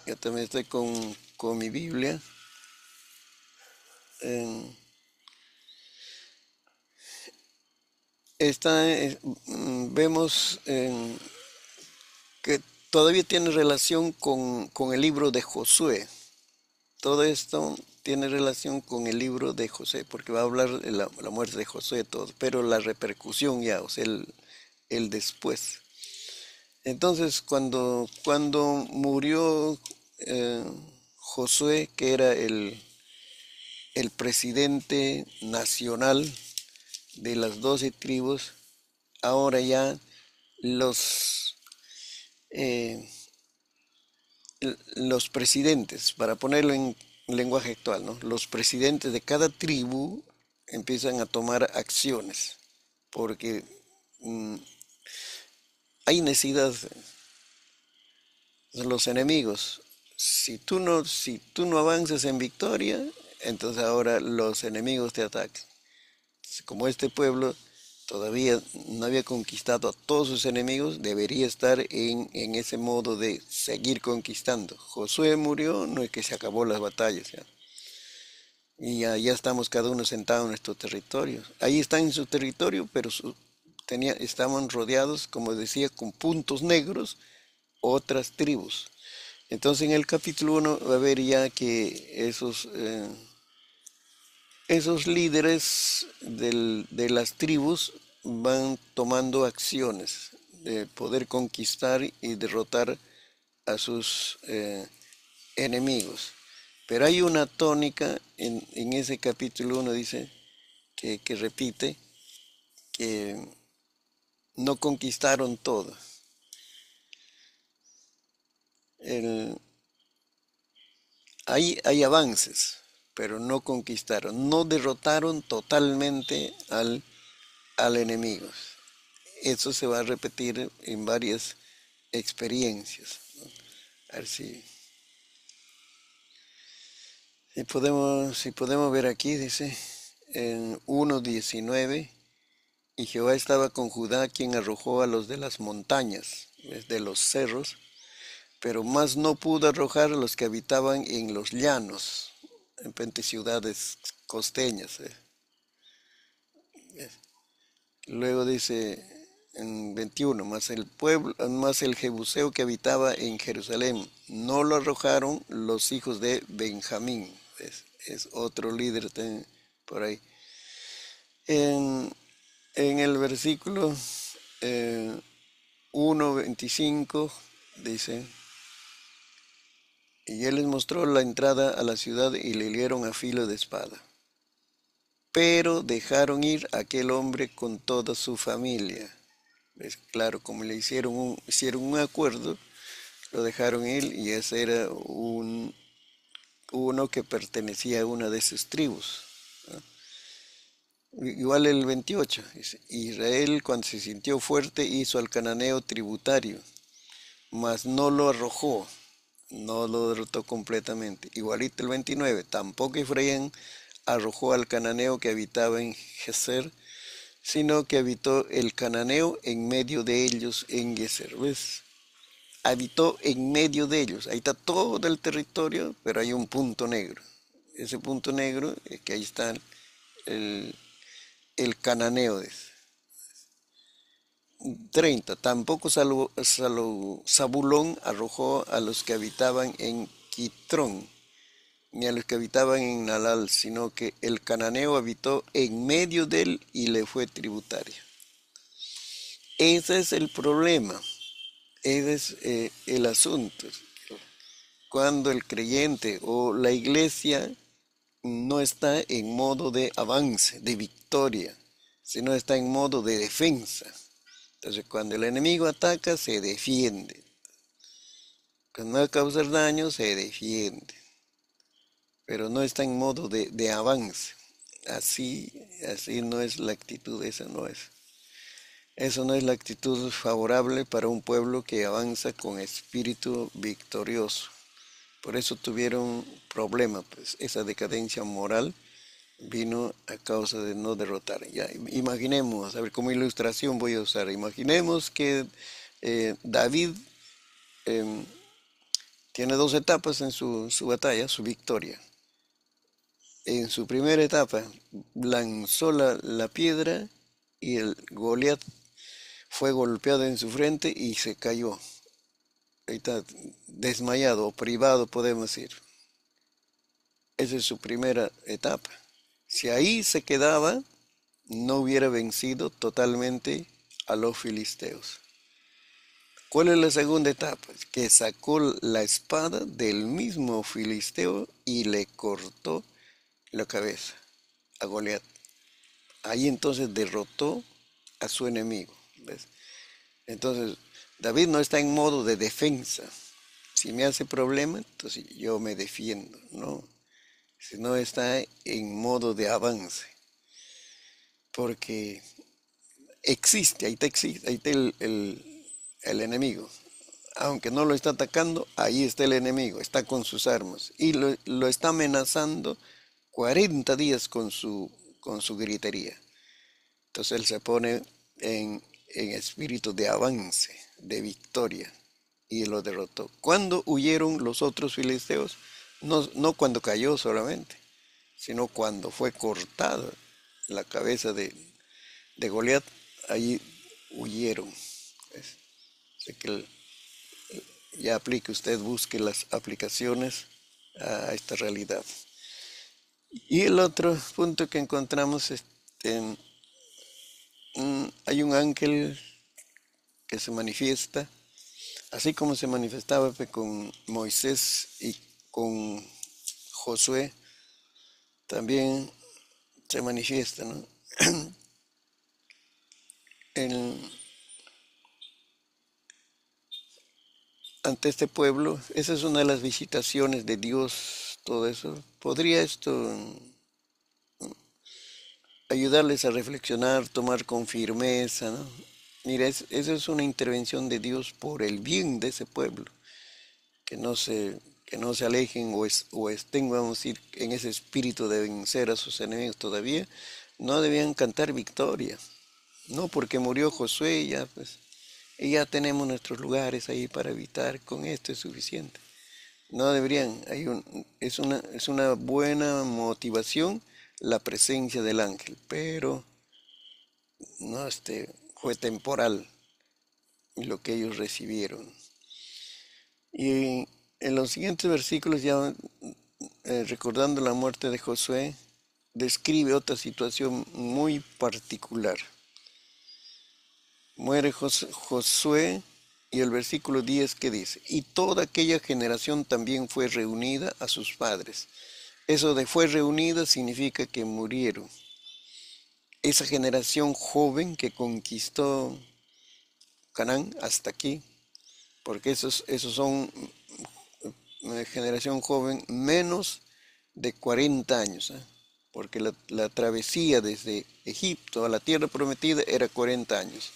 Yo también estoy con mi Biblia. En- vemos que todavía tiene relación con el libro de Josué. Todo esto tiene relación con el libro de José, porque va a hablar de la muerte de Josué, todo, pero la repercusión ya, o sea, el después. Entonces, cuando murió Josué, que era el presidente nacional de las 12 tribus, ahora ya los, eh, los presidentes, para ponerlo en lenguaje actual, ¿no? Los presidentes de cada tribu empiezan a tomar acciones, porque mm, hay necesidad, los enemigos. Si tú no avanzas en victoria, entonces ahora los enemigos te atacan. Como este pueblo todavía no había conquistado a todos sus enemigos, debería estar en ese modo de seguir conquistando. Josué murió, no es que se acabó las batallas, ya. Y ya estamos cada uno sentado en nuestro territorio. Ahí están en su territorio, pero estaban rodeados, como decía, con puntos negros, otras tribus. Entonces en el capítulo 1 va a ver ya que esos líderes de las tribus van tomando acciones de poder conquistar y derrotar a sus enemigos. Pero hay una tónica en ese capítulo 1, dice, que repite, que no conquistaron todo. El- hay avances, pero no conquistaron, no derrotaron totalmente al enemigo. Eso se va a repetir en varias experiencias, ¿no? A ver si podemos ver aquí, dice en 1:19, y Jehová estaba con Judá, quien arrojó a los de las montañas, de los cerros, pero más no pudo arrojar a los que habitaban en los llanos, en 20 ciudades costeñas. Luego dice en 21, más el jebuseo que habitaba en Jerusalén, no lo arrojaron los hijos de Benjamín. Es otro líder por ahí. En, en el versículo eh, 1:25 dice, y él les mostró la entrada a la ciudad y le hirieron a filo de espada. Pero dejaron ir a aquel hombre con toda su familia. ¿Ves? Claro, como le hicieron un acuerdo, lo dejaron ir y ese era uno que pertenecía a una de sus tribus. Igual el 28, dice, Israel cuando se sintió fuerte hizo al cananeo tributario, mas no lo arrojó, no lo derrotó completamente. Igualito el 29, tampoco Efraín arrojó al cananeo que habitaba en Geser, sino que habitó el cananeo en medio de ellos en Geser. ¿Ves? Habitó en medio de ellos. Ahí está todo el territorio, pero hay un punto negro. Ese punto negro es que ahí está el, el cananeo. 30. Tampoco Zabulón arrojó a los que habitaban en Quitrón, ni a los que habitaban en Nalal, sino que el cananeo habitó en medio de él y le fue tributario. Ese es el problema, ese es el asunto. Cuando el creyente o la iglesia no está en modo de avance, de victoria, sino está en modo de defensa. Entonces, cuando el enemigo ataca, se defiende. Cuando no va a causar daño, se defiende. Pero no está en modo de avance. Así no es la actitud, esa no es. Eso no es la actitud favorable para un pueblo que avanza con espíritu victorioso. Por eso tuvieron problemas, pues esa decadencia moral vino a causa de no derrotar. Ya, imaginemos, a ver, como ilustración voy a usar, imaginemos que David em, tiene dos etapas en su batalla, su victoria. En su primera etapa lanzó la piedra y el Goliat fue golpeado en su frente y se cayó. Ahí está desmayado o privado, podemos decir. Esa es su primera etapa. Si ahí se quedaba, no hubiera vencido totalmente a los filisteos. ¿Cuál es la segunda etapa? Que sacó la espada del mismo filisteo y le cortó la cabeza a Goliat. Ahí entonces derrotó a su enemigo. ¿Ves? Entonces, David no está en modo de defensa. Si me hace problema, entonces yo me defiendo, ¿no? Si no está en modo de avance. Porque ahí está el enemigo. Aunque no lo está atacando, ahí está el enemigo, está con sus armas. Y lo está amenazando 40 días con su gritería. Entonces él se pone en espíritu de avance, de victoria, y lo derrotó. ¿Cuándo huyeron los otros filisteos? No cuando cayó solamente, sino cuando fue cortada la cabeza de Goliat, allí huyeron. ¿Ves? Así que ya aplique usted, busque las aplicaciones a esta realidad. Y el otro punto que encontramos es hay un ángel que se manifiesta, así como se manifestaba con Moisés y con Josué, también se manifiesta, ¿no? En- ante este pueblo. Esa es una de las visitaciones de Dios, todo eso. ¿Podría esto ayudarles a reflexionar, tomar con firmeza, ¿no? Mira, esa es una intervención de Dios por el bien de ese pueblo, que no se alejen o estén, vamos a decir, en ese espíritu de vencer a sus enemigos todavía. No debían cantar victoria, no porque murió Josué, ya pues, y ya tenemos nuestros lugares ahí para habitar, con esto es suficiente. No deberían, es una buena motivación la presencia del ángel, pero no fue temporal lo que ellos recibieron. Y en los siguientes versículos, ya recordando la muerte de Josué, describe otra situación muy particular. muere Josué, y el versículo 10 que dice, y toda aquella generación también fue reunida a sus padres. Eso de fue reunida significa que murieron. Esa generación joven que conquistó Canaán hasta aquí, porque esos son generación joven menos de 40 años, ¿eh? Porque la travesía desde Egipto a la tierra prometida era 40 años.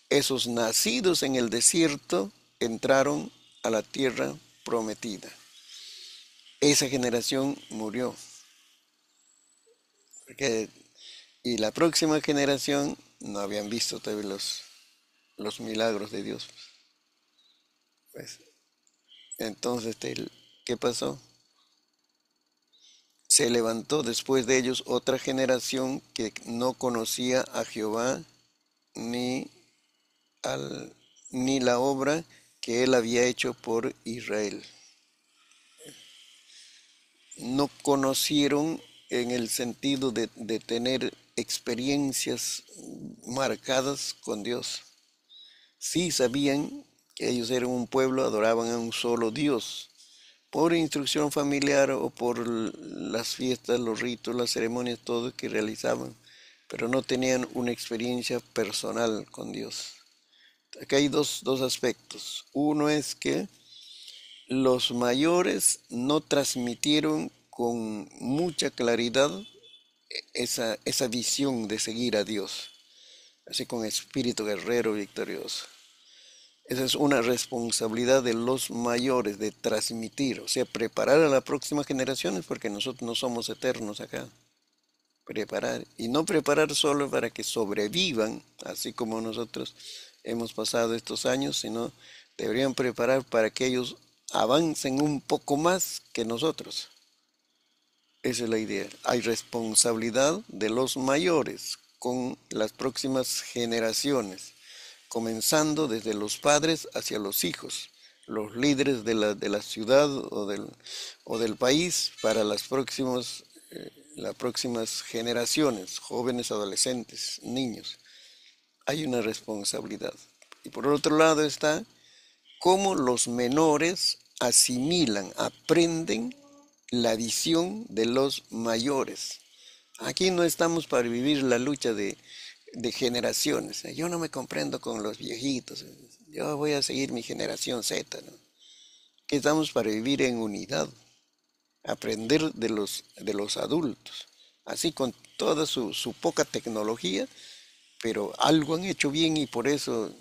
Esos nacidos en el desierto entraron a la tierra prometida. Esa generación murió. Y la próxima generación no habían visto todavía los milagros de Dios. Pues, entonces, ¿qué pasó? Se levantó después de ellos otra generación que no conocía a Jehová ni, al, ni la obra que él había hecho por Israel. No conocieron en el sentido de tener experiencias marcadas con Dios. Sí sabían que ellos eran un pueblo, adoraban a un solo Dios, por instrucción familiar o por las fiestas, los ritos, las ceremonias, todo que realizaban, pero no tenían una experiencia personal con Dios. Acá hay dos aspectos. Uno es que los mayores no transmitieron con mucha claridad esa visión de seguir a Dios, así con espíritu guerrero victorioso. Esa es una responsabilidad de los mayores de transmitir, o sea, preparar a las próximas generaciones, porque nosotros no somos eternos acá. Preparar, y no preparar solo para que sobrevivan, así como nosotros hemos pasado estos años, sino deberían preparar para que ellos avancen un poco más que nosotros. Esa es la idea. Hay responsabilidad de los mayores con las próximas generaciones, comenzando desde los padres hacia los hijos, los líderes de la ciudad o del país para las próximas generaciones, jóvenes, adolescentes, niños. Hay una responsabilidad. Y por otro lado está cómo los menores asimilan, aprenden la visión de los mayores. Aquí no estamos para vivir la lucha de generaciones. Yo no me comprendo con los viejitos. Yo voy a seguir mi generación Z, ¿no? Que estamos para vivir en unidad, aprender de los adultos. Así con toda su poca tecnología, pero algo han hecho bien y por eso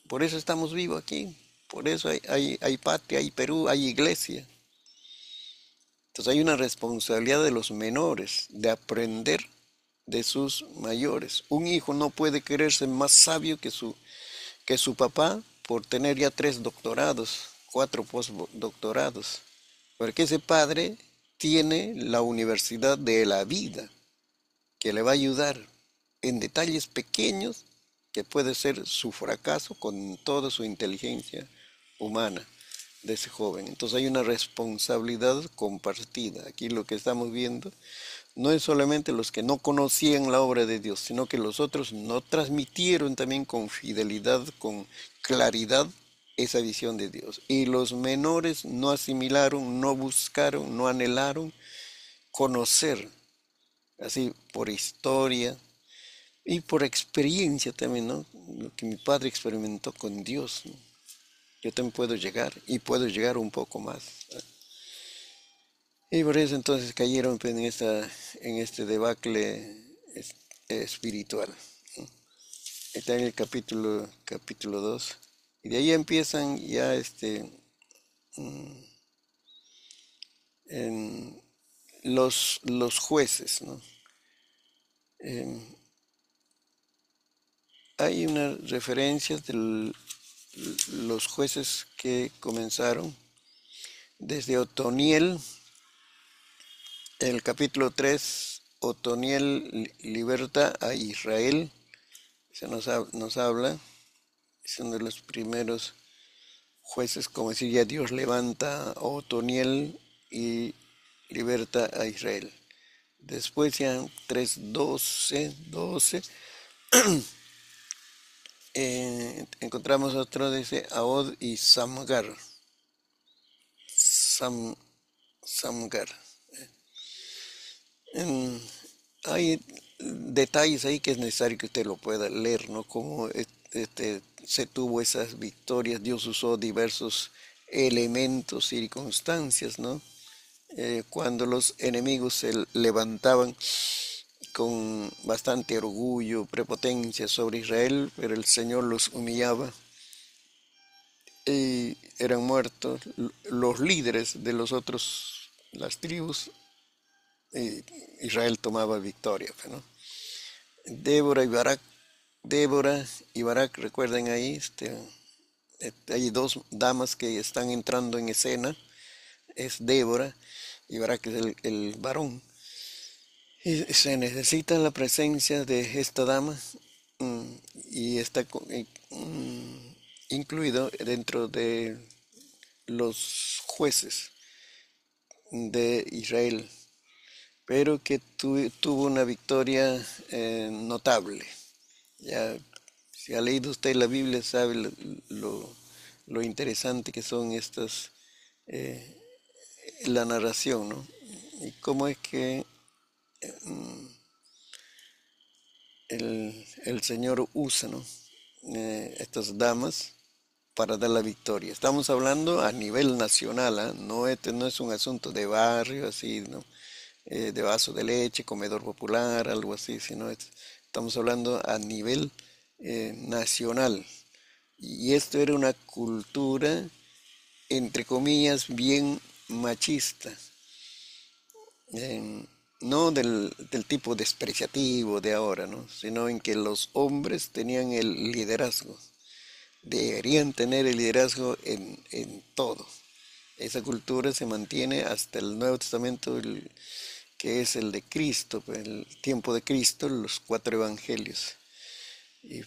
estamos vivos aquí. Por eso hay patria, hay Perú, hay iglesia. Entonces hay una responsabilidad de los menores de aprender de sus mayores. Un hijo no puede creerse más sabio que su papá por tener ya 3 doctorados, 4 postdoctorados, porque ese padre tiene la universidad de la vida que le va a ayudar en detalles pequeños que puede ser su fracaso con toda su inteligencia humana de ese joven. Entonces hay una responsabilidad compartida. Aquí lo que estamos viendo no es solamente los que no conocían la obra de Dios, sino que los otros no transmitieron también con fidelidad, con claridad esa visión de Dios. Y los menores no asimilaron, no buscaron, no anhelaron conocer, así por historia y por experiencia también, ¿no? Lo que mi padre experimentó con Dios, ¿no? Yo también puedo llegar y puedo llegar un poco más. Y por eso entonces cayeron pues, en este debacle espiritual. Está en el capítulo 2. Y de ahí empiezan ya en los jueces, ¿no? Hay unas referencias de los jueces que comenzaron desde Otoniel, en el capítulo 3. Otoniel liberta a Israel. Se nos habla, es uno de los primeros jueces, como decir, ya Dios levanta a Otoniel y liberta a Israel. Después ya 3:12, Encontramos otro, dice Aod y Samgar. Sam, Samgar. Mm, Hay detalles ahí que es necesario que usted lo pueda leer, ¿no? Cómo se tuvo esas victorias, Dios usó diversos elementos, circunstancias, ¿no? Cuando los enemigos se levantaban con bastante orgullo, prepotencia sobre Israel, pero el Señor los humillaba y eran muertos los líderes de los otros, las tribus, y Israel tomaba victoria, pues, ¿no? Débora y Barak, Débora y Barak, recuerden ahí, hay dos damas que están entrando en escena, es Débora y Barak es el varón. Y se necesita la presencia de esta dama, mm, y está incluido dentro de los jueces de Israel, pero que tuvo una victoria notable. Ya, si ha leído usted la Biblia, sabe lo- lo interesante que son estas, eh, la narración, ¿no? Y cómo es que el Señor usa, ¿no? Estas damas para dar la victoria. Estamos hablando a nivel nacional, ¿ah? No, este no es un asunto de barrio, así, ¿no? De vaso de leche, comedor popular, algo así, sino estamos hablando a nivel nacional. Y esto era una cultura, entre comillas, bien machista, no del tipo despreciativo de ahora, ¿no? Sino en que los hombres tenían el liderazgo, deberían tener el liderazgo en todo. Esa cultura se mantiene hasta el Nuevo Testamento, que es el de Cristo, pues, el tiempo de Cristo, los cuatro evangelios.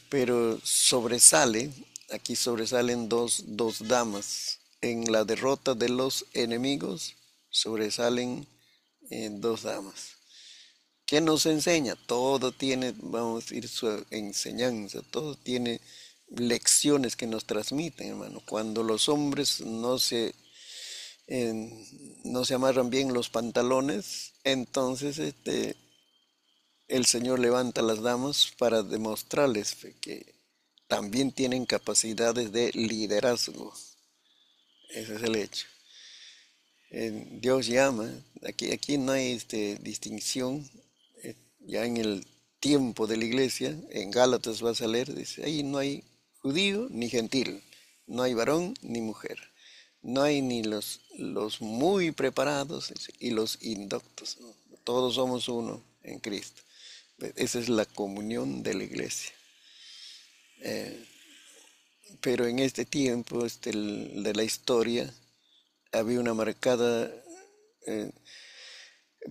Pero sobresale, aquí sobresalen dos damas. En la derrota de los enemigos sobresalen dos damas. ¿Qué nos enseña? Todo tiene, vamos a ir su enseñanza, todo tiene lecciones que nos transmiten, hermano. Cuando los hombres no se amarran bien los pantalones, entonces el Señor levanta a las damas para demostrarles que también tienen capacidades de liderazgo. Ese es el hecho. Dios llama, aquí no hay distinción, ya en el tiempo de la iglesia, en Gálatas vas a leer, dice, ahí no hay judío ni gentil, no hay varón ni mujer, no hay ni los muy preparados y los indoctos, ¿no? Todos somos uno en Cristo. Esa es la comunión de la iglesia. Pero en este tiempo de la historia había una marcada eh,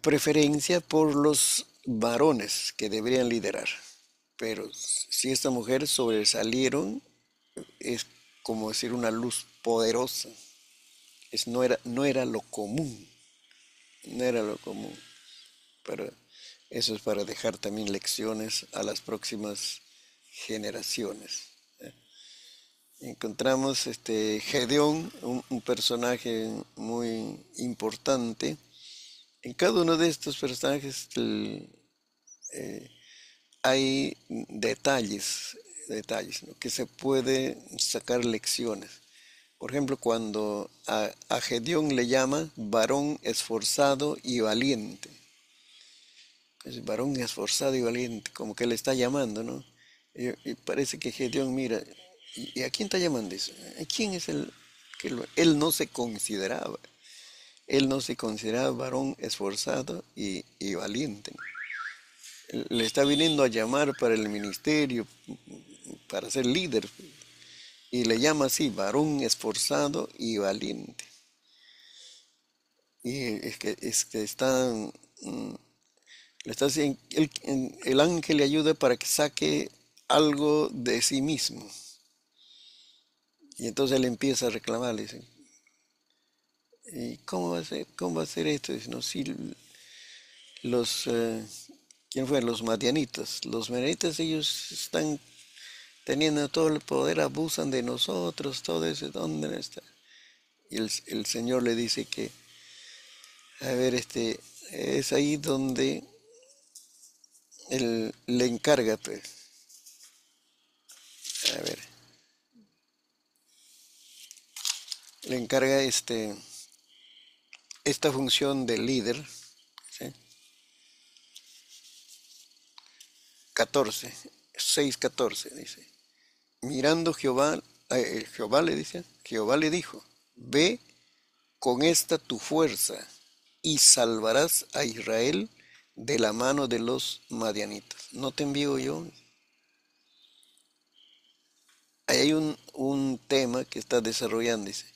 preferencia por los varones que deberían liderar. Pero si estas mujeres sobresalieron, es como decir una luz poderosa. No era lo común, no era lo común. Pero eso es para dejar también lecciones a las próximas generaciones. Encontramos Gedeón, un personaje muy importante. En cada uno de estos personajes hay detalles, ¿no? Que se puede sacar lecciones. Por ejemplo, cuando a Gedeón le llama varón esforzado y valiente. Es varón esforzado y valiente, como que le está llamando, ¿no? Y parece que Gedeón mira, ¿y a quién está llamando eso? ¿A quién es el que él no se consideraba? Él no se consideraba varón esforzado y valiente, ¿no? Le está viniendo a llamar para el ministerio, para ser líder, y le llama así, varón esforzado y valiente. Y es que le está diciendo, el ángel le ayuda para que saque algo de sí mismo. Y entonces él empieza a reclamar, le dice, ¿y cómo va a ser, cómo va a ser esto? Dice, no, si los, ¿quién fue? Los madianitas. Los madianitas, ellos están teniendo todo el poder, abusan de nosotros, todo eso, ¿dónde está? Y el Señor le dice que, a ver, es ahí donde él le encarga, pues, a ver, le encarga esta función de líder, ¿sí? 14, 6:14 dice, mirando Jehová, Jehová le dice, Jehová le dijo, ve con esta tu fuerza y salvarás a Israel de la mano de los madianitas. ¿No te envío yo? Ahí hay un tema que está desarrollando, dice,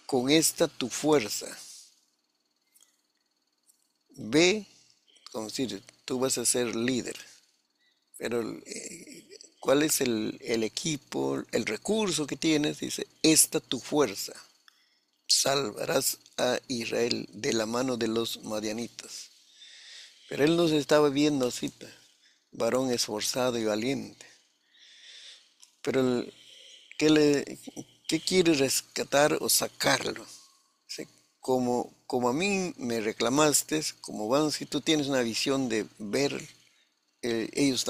con esta tu fuerza, ve, como decir, tú vas a ser líder, pero ¿cuál es el equipo, el recurso que tienes? Dice, esta tu fuerza, salvarás a Israel de la mano de los madianitas. Pero él nos estaba viendo así, varón esforzado y valiente. Pero ¿qué, qué quiere rescatar o sacarlo? O como a mí me reclamaste, como van, si tú tienes una visión de ver, ellos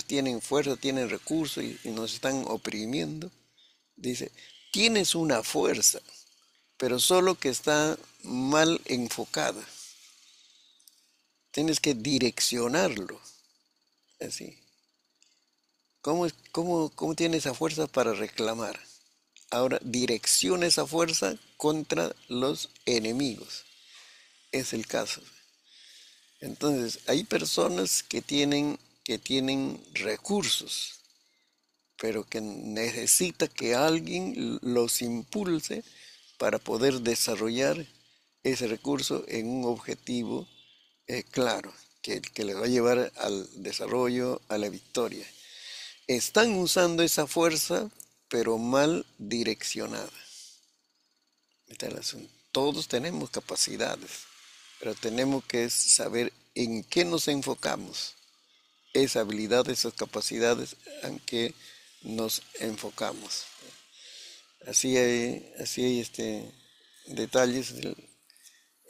tienen fuerza, tienen recursos y nos están oprimiendo. Dice, tienes una fuerza, pero solo que está mal enfocada. Tienes que direccionarlo. Así. ¿Cómo tiene esa fuerza para reclamar? Ahora direcciona esa fuerza contra los enemigos. Es el caso. Entonces, hay personas que tienen recursos, pero que necesita que alguien los impulse para poder desarrollar ese recurso en un objetivo claro, que les va a llevar al desarrollo, a la victoria. Están usando esa fuerza, pero mal direccionada. Este es el asunto. Todos tenemos capacidades, pero tenemos que saber en qué nos enfocamos. Esa habilidad, esas capacidades, en qué nos enfocamos. Así hay detalles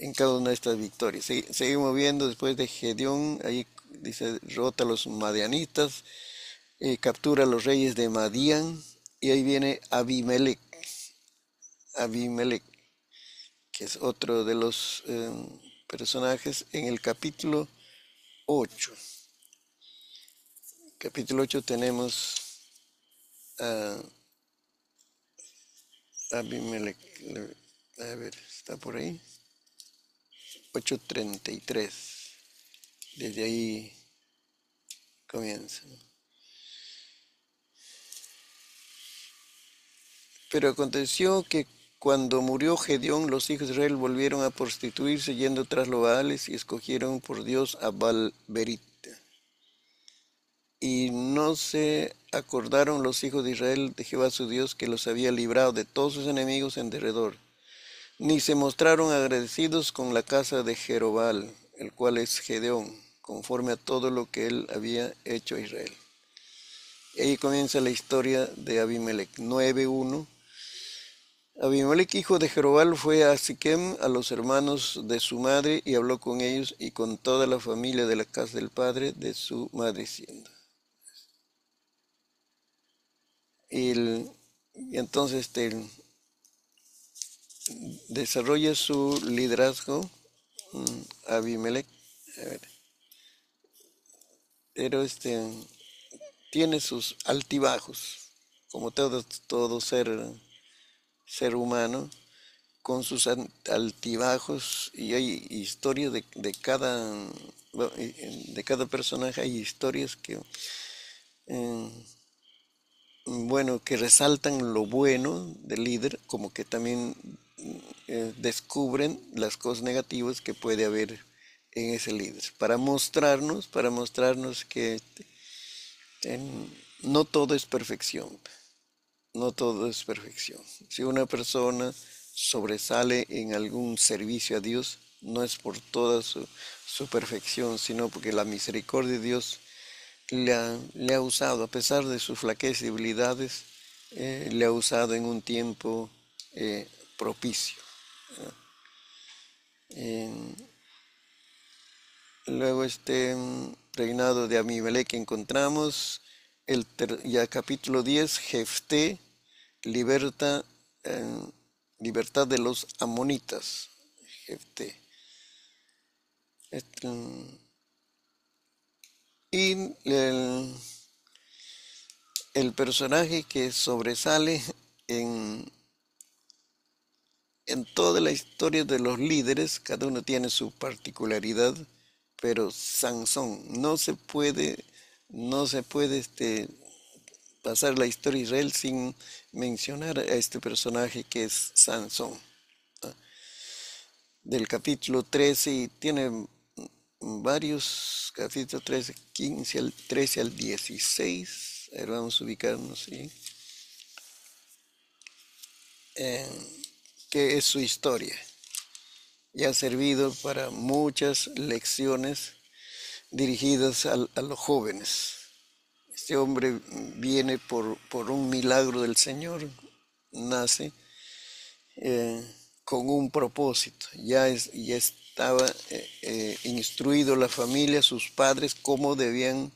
en cada una de estas victorias. Seguimos viendo después de Gedeón, ahí dice, rota a los madianitas, captura a los reyes de Madián, y ahí viene Abimelech, que es otro de los personajes en el capítulo 8. Capítulo 8 tenemos a Abimelech, a ver, está por ahí, 8:33, desde ahí comienza. Pero aconteció que cuando murió Gedeón, los hijos de Israel volvieron a prostituirse yendo tras los Baales y escogieron por Dios a Baal-Berit. Y no se acordaron los hijos de Israel de Jehová su Dios, que los había librado de todos sus enemigos en derredor, ni se mostraron agradecidos con la casa de Jerobal, el cual es Gedeón, conforme a todo lo que él había hecho a Israel. Y ahí comienza la historia de Abimelech. 9:1. Abimelech, hijo de Jerobal, fue a Siquem, a los hermanos de su madre, y habló con ellos y con toda la familia de la casa del padre de su madre, diciendo. Y entonces desarrolla su liderazgo Abimelech, a ver, pero tiene sus altibajos, como todo ser humano, con sus altibajos, y hay historias de cada personaje, hay historias eh, que resaltan lo bueno del líder, como que también descubren las cosas negativas que puede haber en ese líder, para mostrarnos que no todo es perfección, no todo es perfección. Si una persona sobresale en algún servicio a Dios, no es por toda su perfección, sino porque la misericordia de Dios le ha usado, a pesar de sus flaquezas y debilidades, le ha usado en un tiempo propicio. En- Luego reinado de Amimelec encontramos ya capítulo 10, Jefté, liberta, eh, libertad de los amonitas. Jefté. Este, y el personaje que sobresale en, en toda la historia de los líderes, cada uno tiene su particularidad, pero Sansón, no se puede pasar la historia de Israel sin mencionar a este personaje que es Sansón. Del capítulo 13 y tiene varios capítulos 13, 15 al 13 al 16. A ver, vamos a ubicarnos, ¿sí? Que es su historia y ha servido para muchas lecciones dirigidas a los jóvenes. Este hombre viene por un milagro del Señor, nace eh, con un propósito. Ya estaba instruido la familia, sus padres, cómo debían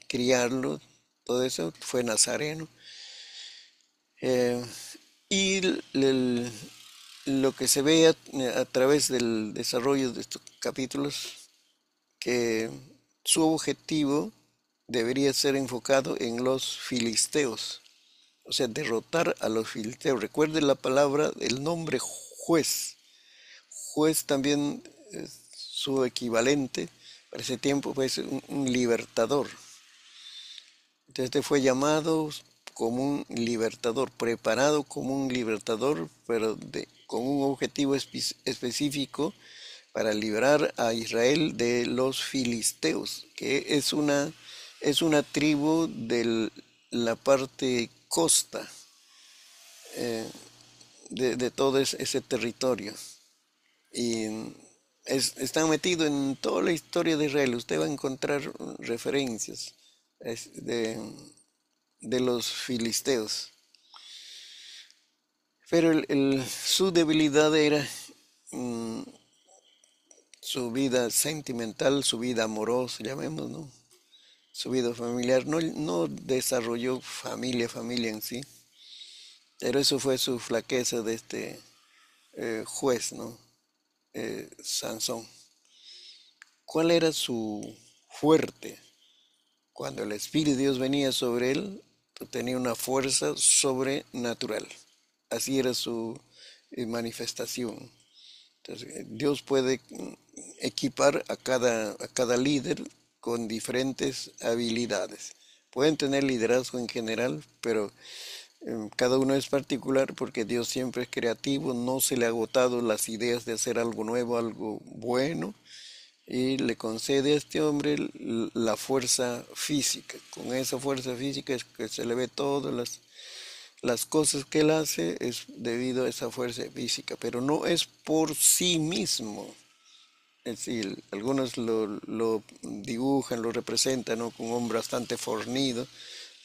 criarlo. Todo eso fue nazareno. Eh, y lo que se ve a través del desarrollo de estos capítulos, que su objetivo debería ser enfocado en los filisteos, o sea, derrotar a los filisteos. Recuerde la palabra, el nombre juez. Juez también es su equivalente para ese tiempo, pues un libertador. Entonces este fue llamado como un libertador, preparado como un libertador, pero con un objetivo específico para librar a Israel de los filisteos, que es una tribu de la parte costa de todo ese territorio. Y están metidos en toda la historia de Israel. Usted va a encontrar referencias de los filisteos. Pero su debilidad era mm, su vida sentimental, su vida amorosa, llamemos, ¿no? Su vida familiar. No desarrolló familia en sí, pero eso fue su flaqueza de este juez, ¿no? Sansón. ¿Cuál era su fuerte? Cuando el Espíritu de Dios venía sobre él, tenía una fuerza sobrenatural. Así era su manifestación. Entonces, Dios puede equipar a cada líder con diferentes habilidades. Pueden tener liderazgo en general, pero cada uno es particular porque Dios siempre es creativo, no se le ha agotado las ideas de hacer algo nuevo, algo bueno, y le concede a este hombre la fuerza física. Con esa fuerza física es que se le ve todas las cosas que él hace, es debido a esa fuerza física, pero no es por sí mismo. Es decir, algunos lo dibujan, lo representan, ¿no?, como un hombre bastante fornido.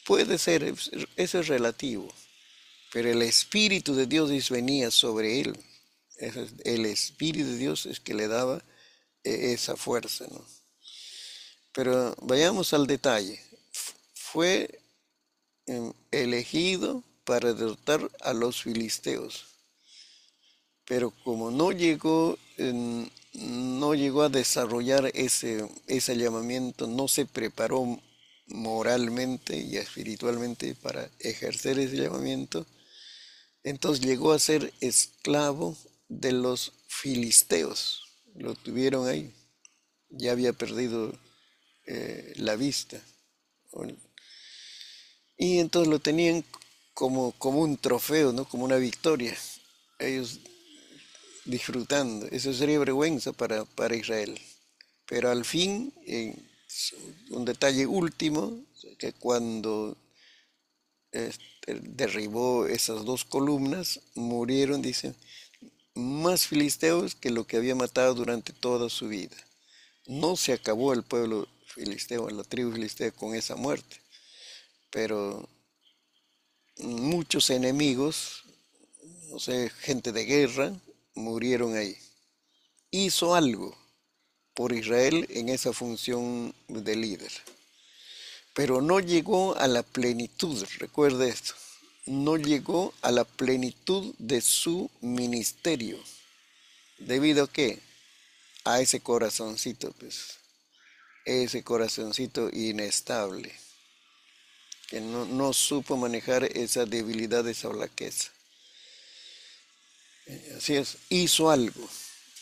Puede ser, eso es relativo, pero el Espíritu de Dios venía sobre él. El Espíritu de Dios es que le daba esa fuerza, ¿no? Pero vayamos al detalle. Fue elegido para derrotar a los filisteos, pero como no llegó a desarrollar ese llamamiento, no se preparó moralmente y espiritualmente para ejercer ese llamamiento, entonces llegó a ser esclavo de los filisteos. Lo tuvieron ahí, ya había perdido la vista. Y entonces lo tenían como un trofeo, ¿no? Como una victoria. Ellos disfrutando. Eso sería vergüenza para Israel. Pero al fin, un detalle último, que cuando derribó esas dos columnas, murieron, dice, más filisteos que lo que había matado durante toda su vida. No se acabó el pueblo filisteo, a la tribu filistea con esa muerte. Pero muchos enemigos, no sé, gente de guerra, murieron ahí. Hizo algo por Israel en esa función de líder, pero no llegó a la plenitud, recuerde esto, no llegó a la plenitud de su ministerio. ¿Debido a qué? A ese corazoncito, pues, ese corazoncito inestable, que no supo manejar esa debilidad, esa flaqueza. Así es, hizo algo.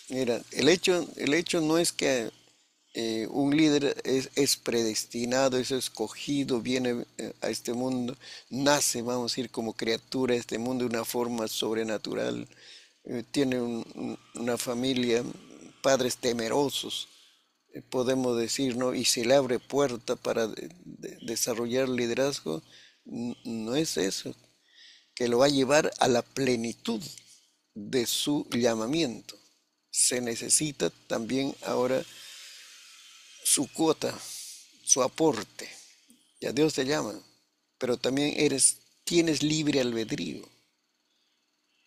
Mira, el hecho no es que un líder es predestinado, es escogido, viene a este mundo, nace, vamos a decir, como criatura a este mundo de una forma sobrenatural, tiene una familia, padres temerosos, podemos decir, ¿no? Y se le abre puerta para desarrollar liderazgo. No es eso, que lo va a llevar a la plenitud de su llamamiento. Se necesita también ahora su cuota, su aporte. Ya Dios te llama, pero también tienes libre albedrío.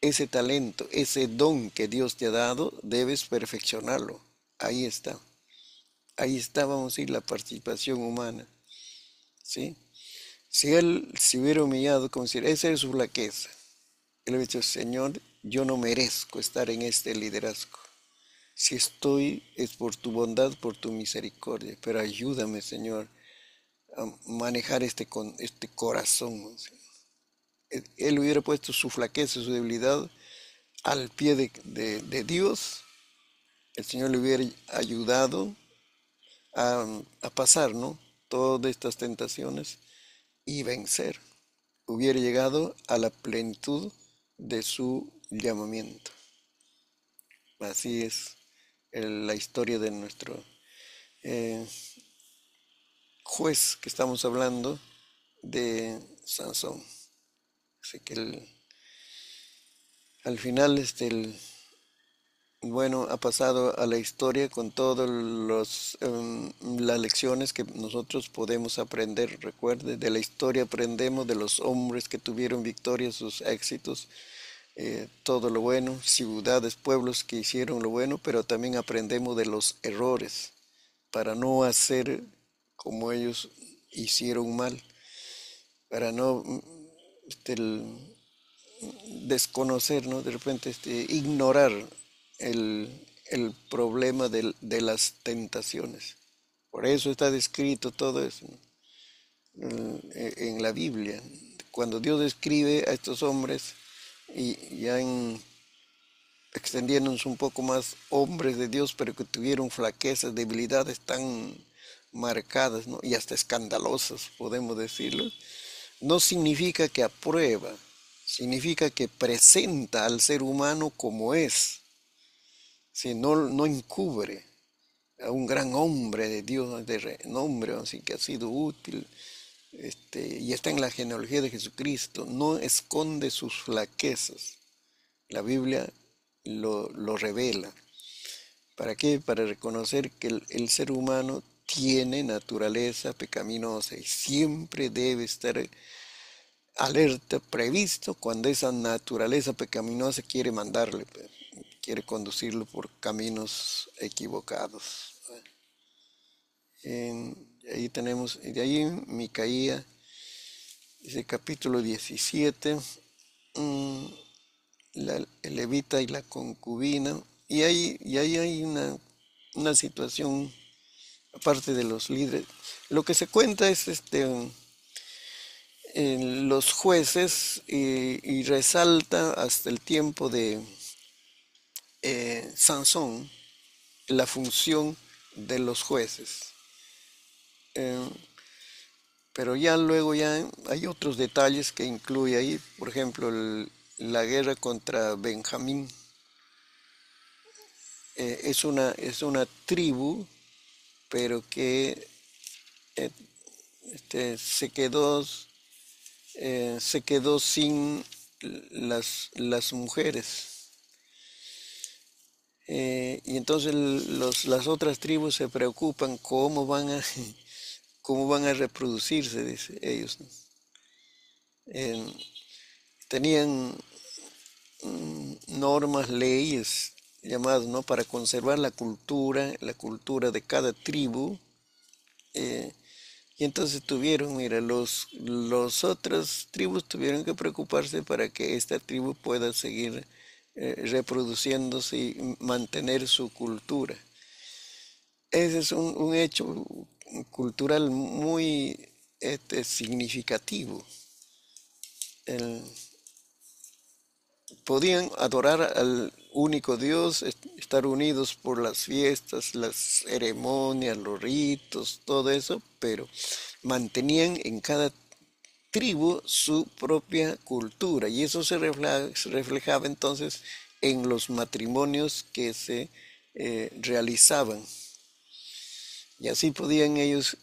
Ese talento, ese don que Dios te ha dado, debes perfeccionarlo. Ahí está. Ahí está, vamos a decir, la participación humana. ¿Sí? Si él se hubiera humillado, como decir, esa es su flaqueza. Él hubiera dicho, Señor, yo no merezco estar en este liderazgo. Si estoy, es por tu bondad, por tu misericordia, pero ayúdame, Señor, a manejar este corazón. Él hubiera puesto su flaqueza, su debilidad al pie de Dios. El Señor le hubiera ayudado a pasar, ¿no? Todas estas tentaciones y vencer. Hubiera llegado a la plenitud de su llamamiento. Así es la historia de nuestro eh, juez que estamos hablando, de Sansón. Así que al final bueno, ha pasado a la historia con todas las lecciones que nosotros podemos aprender. Recuerde, de la historia aprendemos de los hombres que tuvieron victoria, sus éxitos, todo lo bueno, ciudades, pueblos que hicieron lo bueno, pero también aprendemos de los errores para no hacer como ellos hicieron mal, para no desconocer, ¿no? De repente ignorar el, el problema de las tentaciones. Por eso está descrito todo eso, ¿no? En la Biblia. Cuando Dios describe a estos hombres, y ya extendiéndonos un poco más, hombres de Dios, pero que tuvieron flaquezas, debilidades tan marcadas, ¿no? Y hasta escandalosas, podemos decirlo, no significa que aprueba, significa que presenta al ser humano como es, si no encubre a un gran hombre de Dios, de renombre, así que ha sido útil, y está en la genealogía de Jesucristo, no esconde sus flaquezas. La Biblia lo revela. ¿Para qué? Para reconocer que el ser humano tiene naturaleza pecaminosa y siempre debe estar alerta, previsto cuando esa naturaleza pecaminosa quiere mandarle, pues, quiere conducirlo por caminos equivocados. Ahí tenemos, de ahí Micaía, dice capítulo 17, el levita y la concubina, y ahí hay una situación, aparte de los líderes. Lo que se cuenta es los jueces, y resalta hasta el tiempo de Sansón la función de los jueces. Eh, pero ya luego ya hay otros detalles que incluye ahí, por ejemplo, la guerra contra Benjamín. Es una tribu, pero que eh, se quedó sin las mujeres. Y entonces las otras tribus se preocupan cómo van a, cómo van a reproducirse, dice ellos, ¿no? Eh, Tenían normas, leyes llamadas, ¿no? Para conservar la cultura de cada tribu. eh, y entonces tuvieron, mira, los otras tribus tuvieron que preocuparse para que esta tribu pueda seguir reproduciéndose y mantener su cultura. Ese es un hecho cultural muy significativo. El- Podían adorar al único Dios, estar unidos por las fiestas, las ceremonias, los ritos, todo eso, pero mantenían en cada tribu su propia cultura y eso se reflejaba entonces en los matrimonios que se realizaban y así podían ellos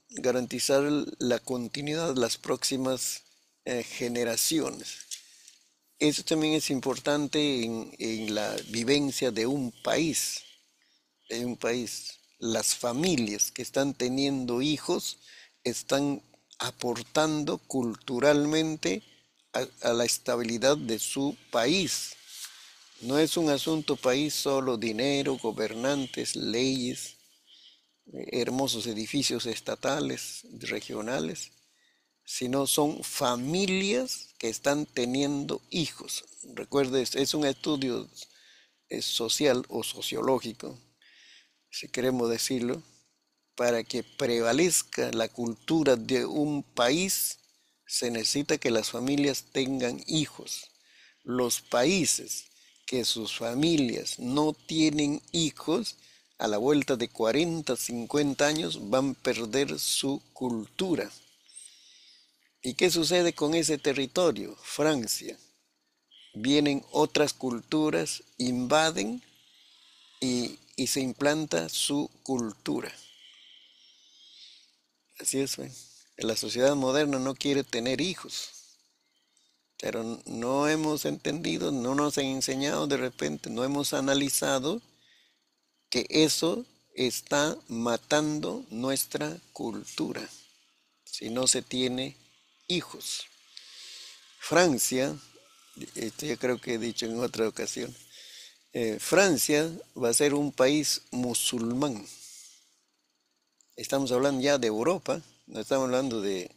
garantizar la continuidad de las próximas generaciones. Eso también es importante en la vivencia de un país, de un país. Las familias que están teniendo hijos están aportando culturalmente a la estabilidad de su país. No es un asunto país solo dinero, gobernantes, leyes, hermosos edificios estatales, regionales, sino son familias que están teniendo hijos. Recuerde, es un estudio social o sociológico, si queremos decirlo, para que prevalezca la cultura de un país, se necesita que las familias tengan hijos. Los países que sus familias no tienen hijos, a la vuelta de 40, 50 años van a perder su cultura. ¿Y qué sucede con ese territorio? Francia. Vienen otras culturas, invaden y se implanta su cultura. Así es, ¿ven? La sociedad moderna no quiere tener hijos, pero no hemos entendido, no nos han enseñado de repente, no hemos analizado que eso está matando nuestra cultura si no se tiene hijos. Francia, esto yo creo que he dicho en otra ocasión, Francia va a ser un país musulmán. Estamos hablando ya de Europa, no estamos hablando de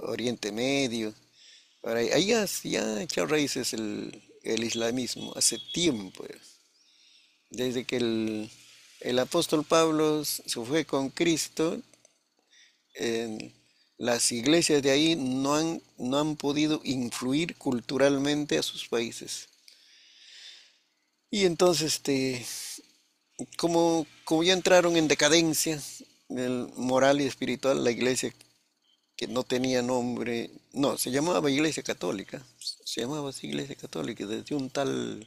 Oriente Medio. Ahí ya ha echado raíces el islamismo hace tiempo, desde que el apóstol Pablo se fue con Cristo, las iglesias de ahí no han podido influir culturalmente a sus países. Y entonces, como ya entraron en decadencia moral y espiritual, la iglesia que no tenía nombre, no, se llamaba Iglesia Católica, se llamaba así Iglesia Católica, desde un tal,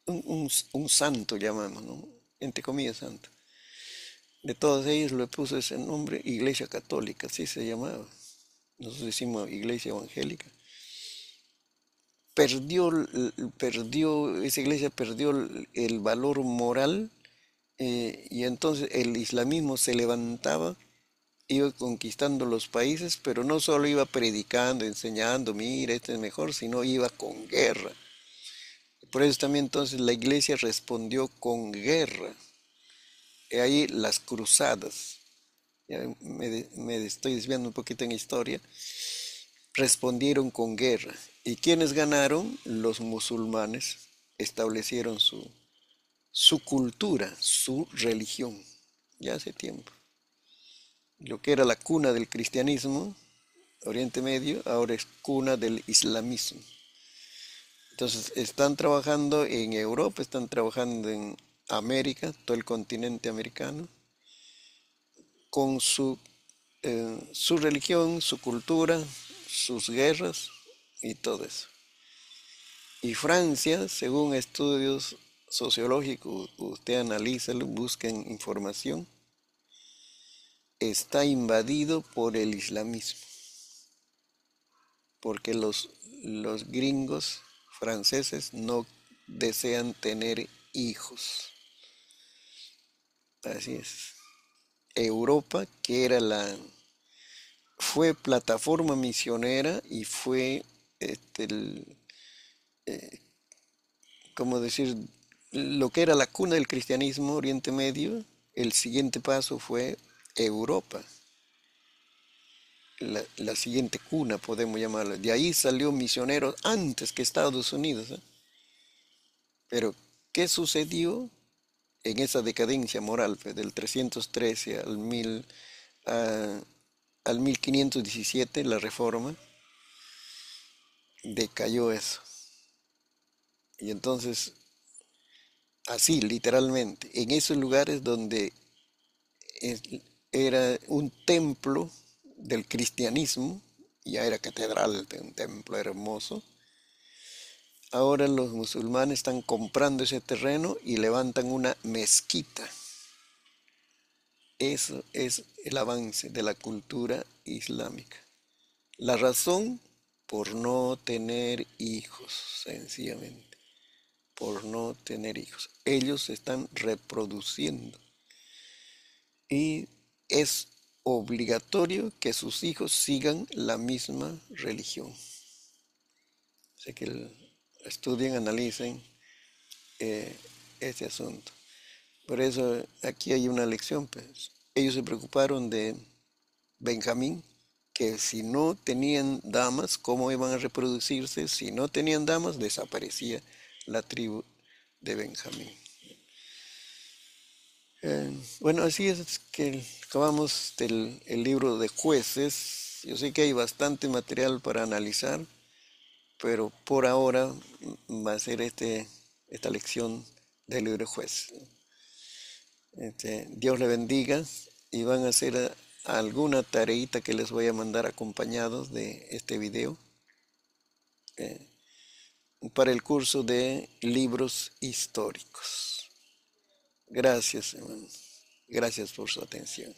un santo llamamos, ¿no? Entre comillas santo. De todos ellos le puso ese nombre Iglesia Católica, así se llamaba. Nosotros decimos Iglesia Evangélica. Esa iglesia perdió el valor moral y entonces el islamismo se levantaba, iba conquistando los países, pero no solo iba predicando, enseñando, mira, este es mejor, sino iba con guerra. Por eso también entonces la iglesia respondió con guerra. Y ahí las cruzadas, ya me estoy desviando un poquito en historia, respondieron con guerra. ¿Y quiénes ganaron? Los musulmanes establecieron su cultura, su religión, ya hace tiempo. Lo que era la cuna del cristianismo, Oriente Medio, ahora es cuna del islamismo. Entonces están trabajando en Europa, están trabajando en América, todo el continente americano, con su religión, su cultura, sus guerras y todo eso. Y Francia, según estudios sociológicos, usted analízalo, busquen información, está invadido por el islamismo, porque los gringos franceses no desean tener hijos. Así es. Europa, que era fue plataforma misionera y fue, este, como decir, lo que era la cuna del cristianismo, Oriente Medio, el siguiente paso fue Europa, la siguiente cuna, podemos llamarla. De ahí salió misioneros antes que Estados Unidos, ¿eh? Pero, ¿qué sucedió en esa decadencia moral, pues, del 313 al 1517, la Reforma? Decayó eso. Y entonces, así, literalmente, en esos lugares donde es- era un templo del cristianismo, ya era catedral, un templo hermoso. Ahora los musulmanes están comprando ese terreno y levantan una mezquita. Eso es el avance de la cultura islámica. La razón, por no tener hijos, sencillamente, por no tener hijos. Ellos se están reproduciendo y es obligatorio que sus hijos sigan la misma religión. Así que estudien, analicen eh, este asunto. Por eso aquí hay una lección, pues. Ellos se preocuparon de Benjamín, que si no tenían damas, ¿cómo iban a reproducirse? Si no tenían damas, desaparecía la tribu de Benjamín. Bueno, así es que acabamos el libro de Jueces. Yo sé que hay bastante material para analizar, pero por ahora va a ser esta lección del libro de Jueces. Dios le bendiga y van a hacer alguna tareita que les voy a mandar acompañados de este video eh, para el curso de libros históricos. Gracias, hermano. Gracias por su atención.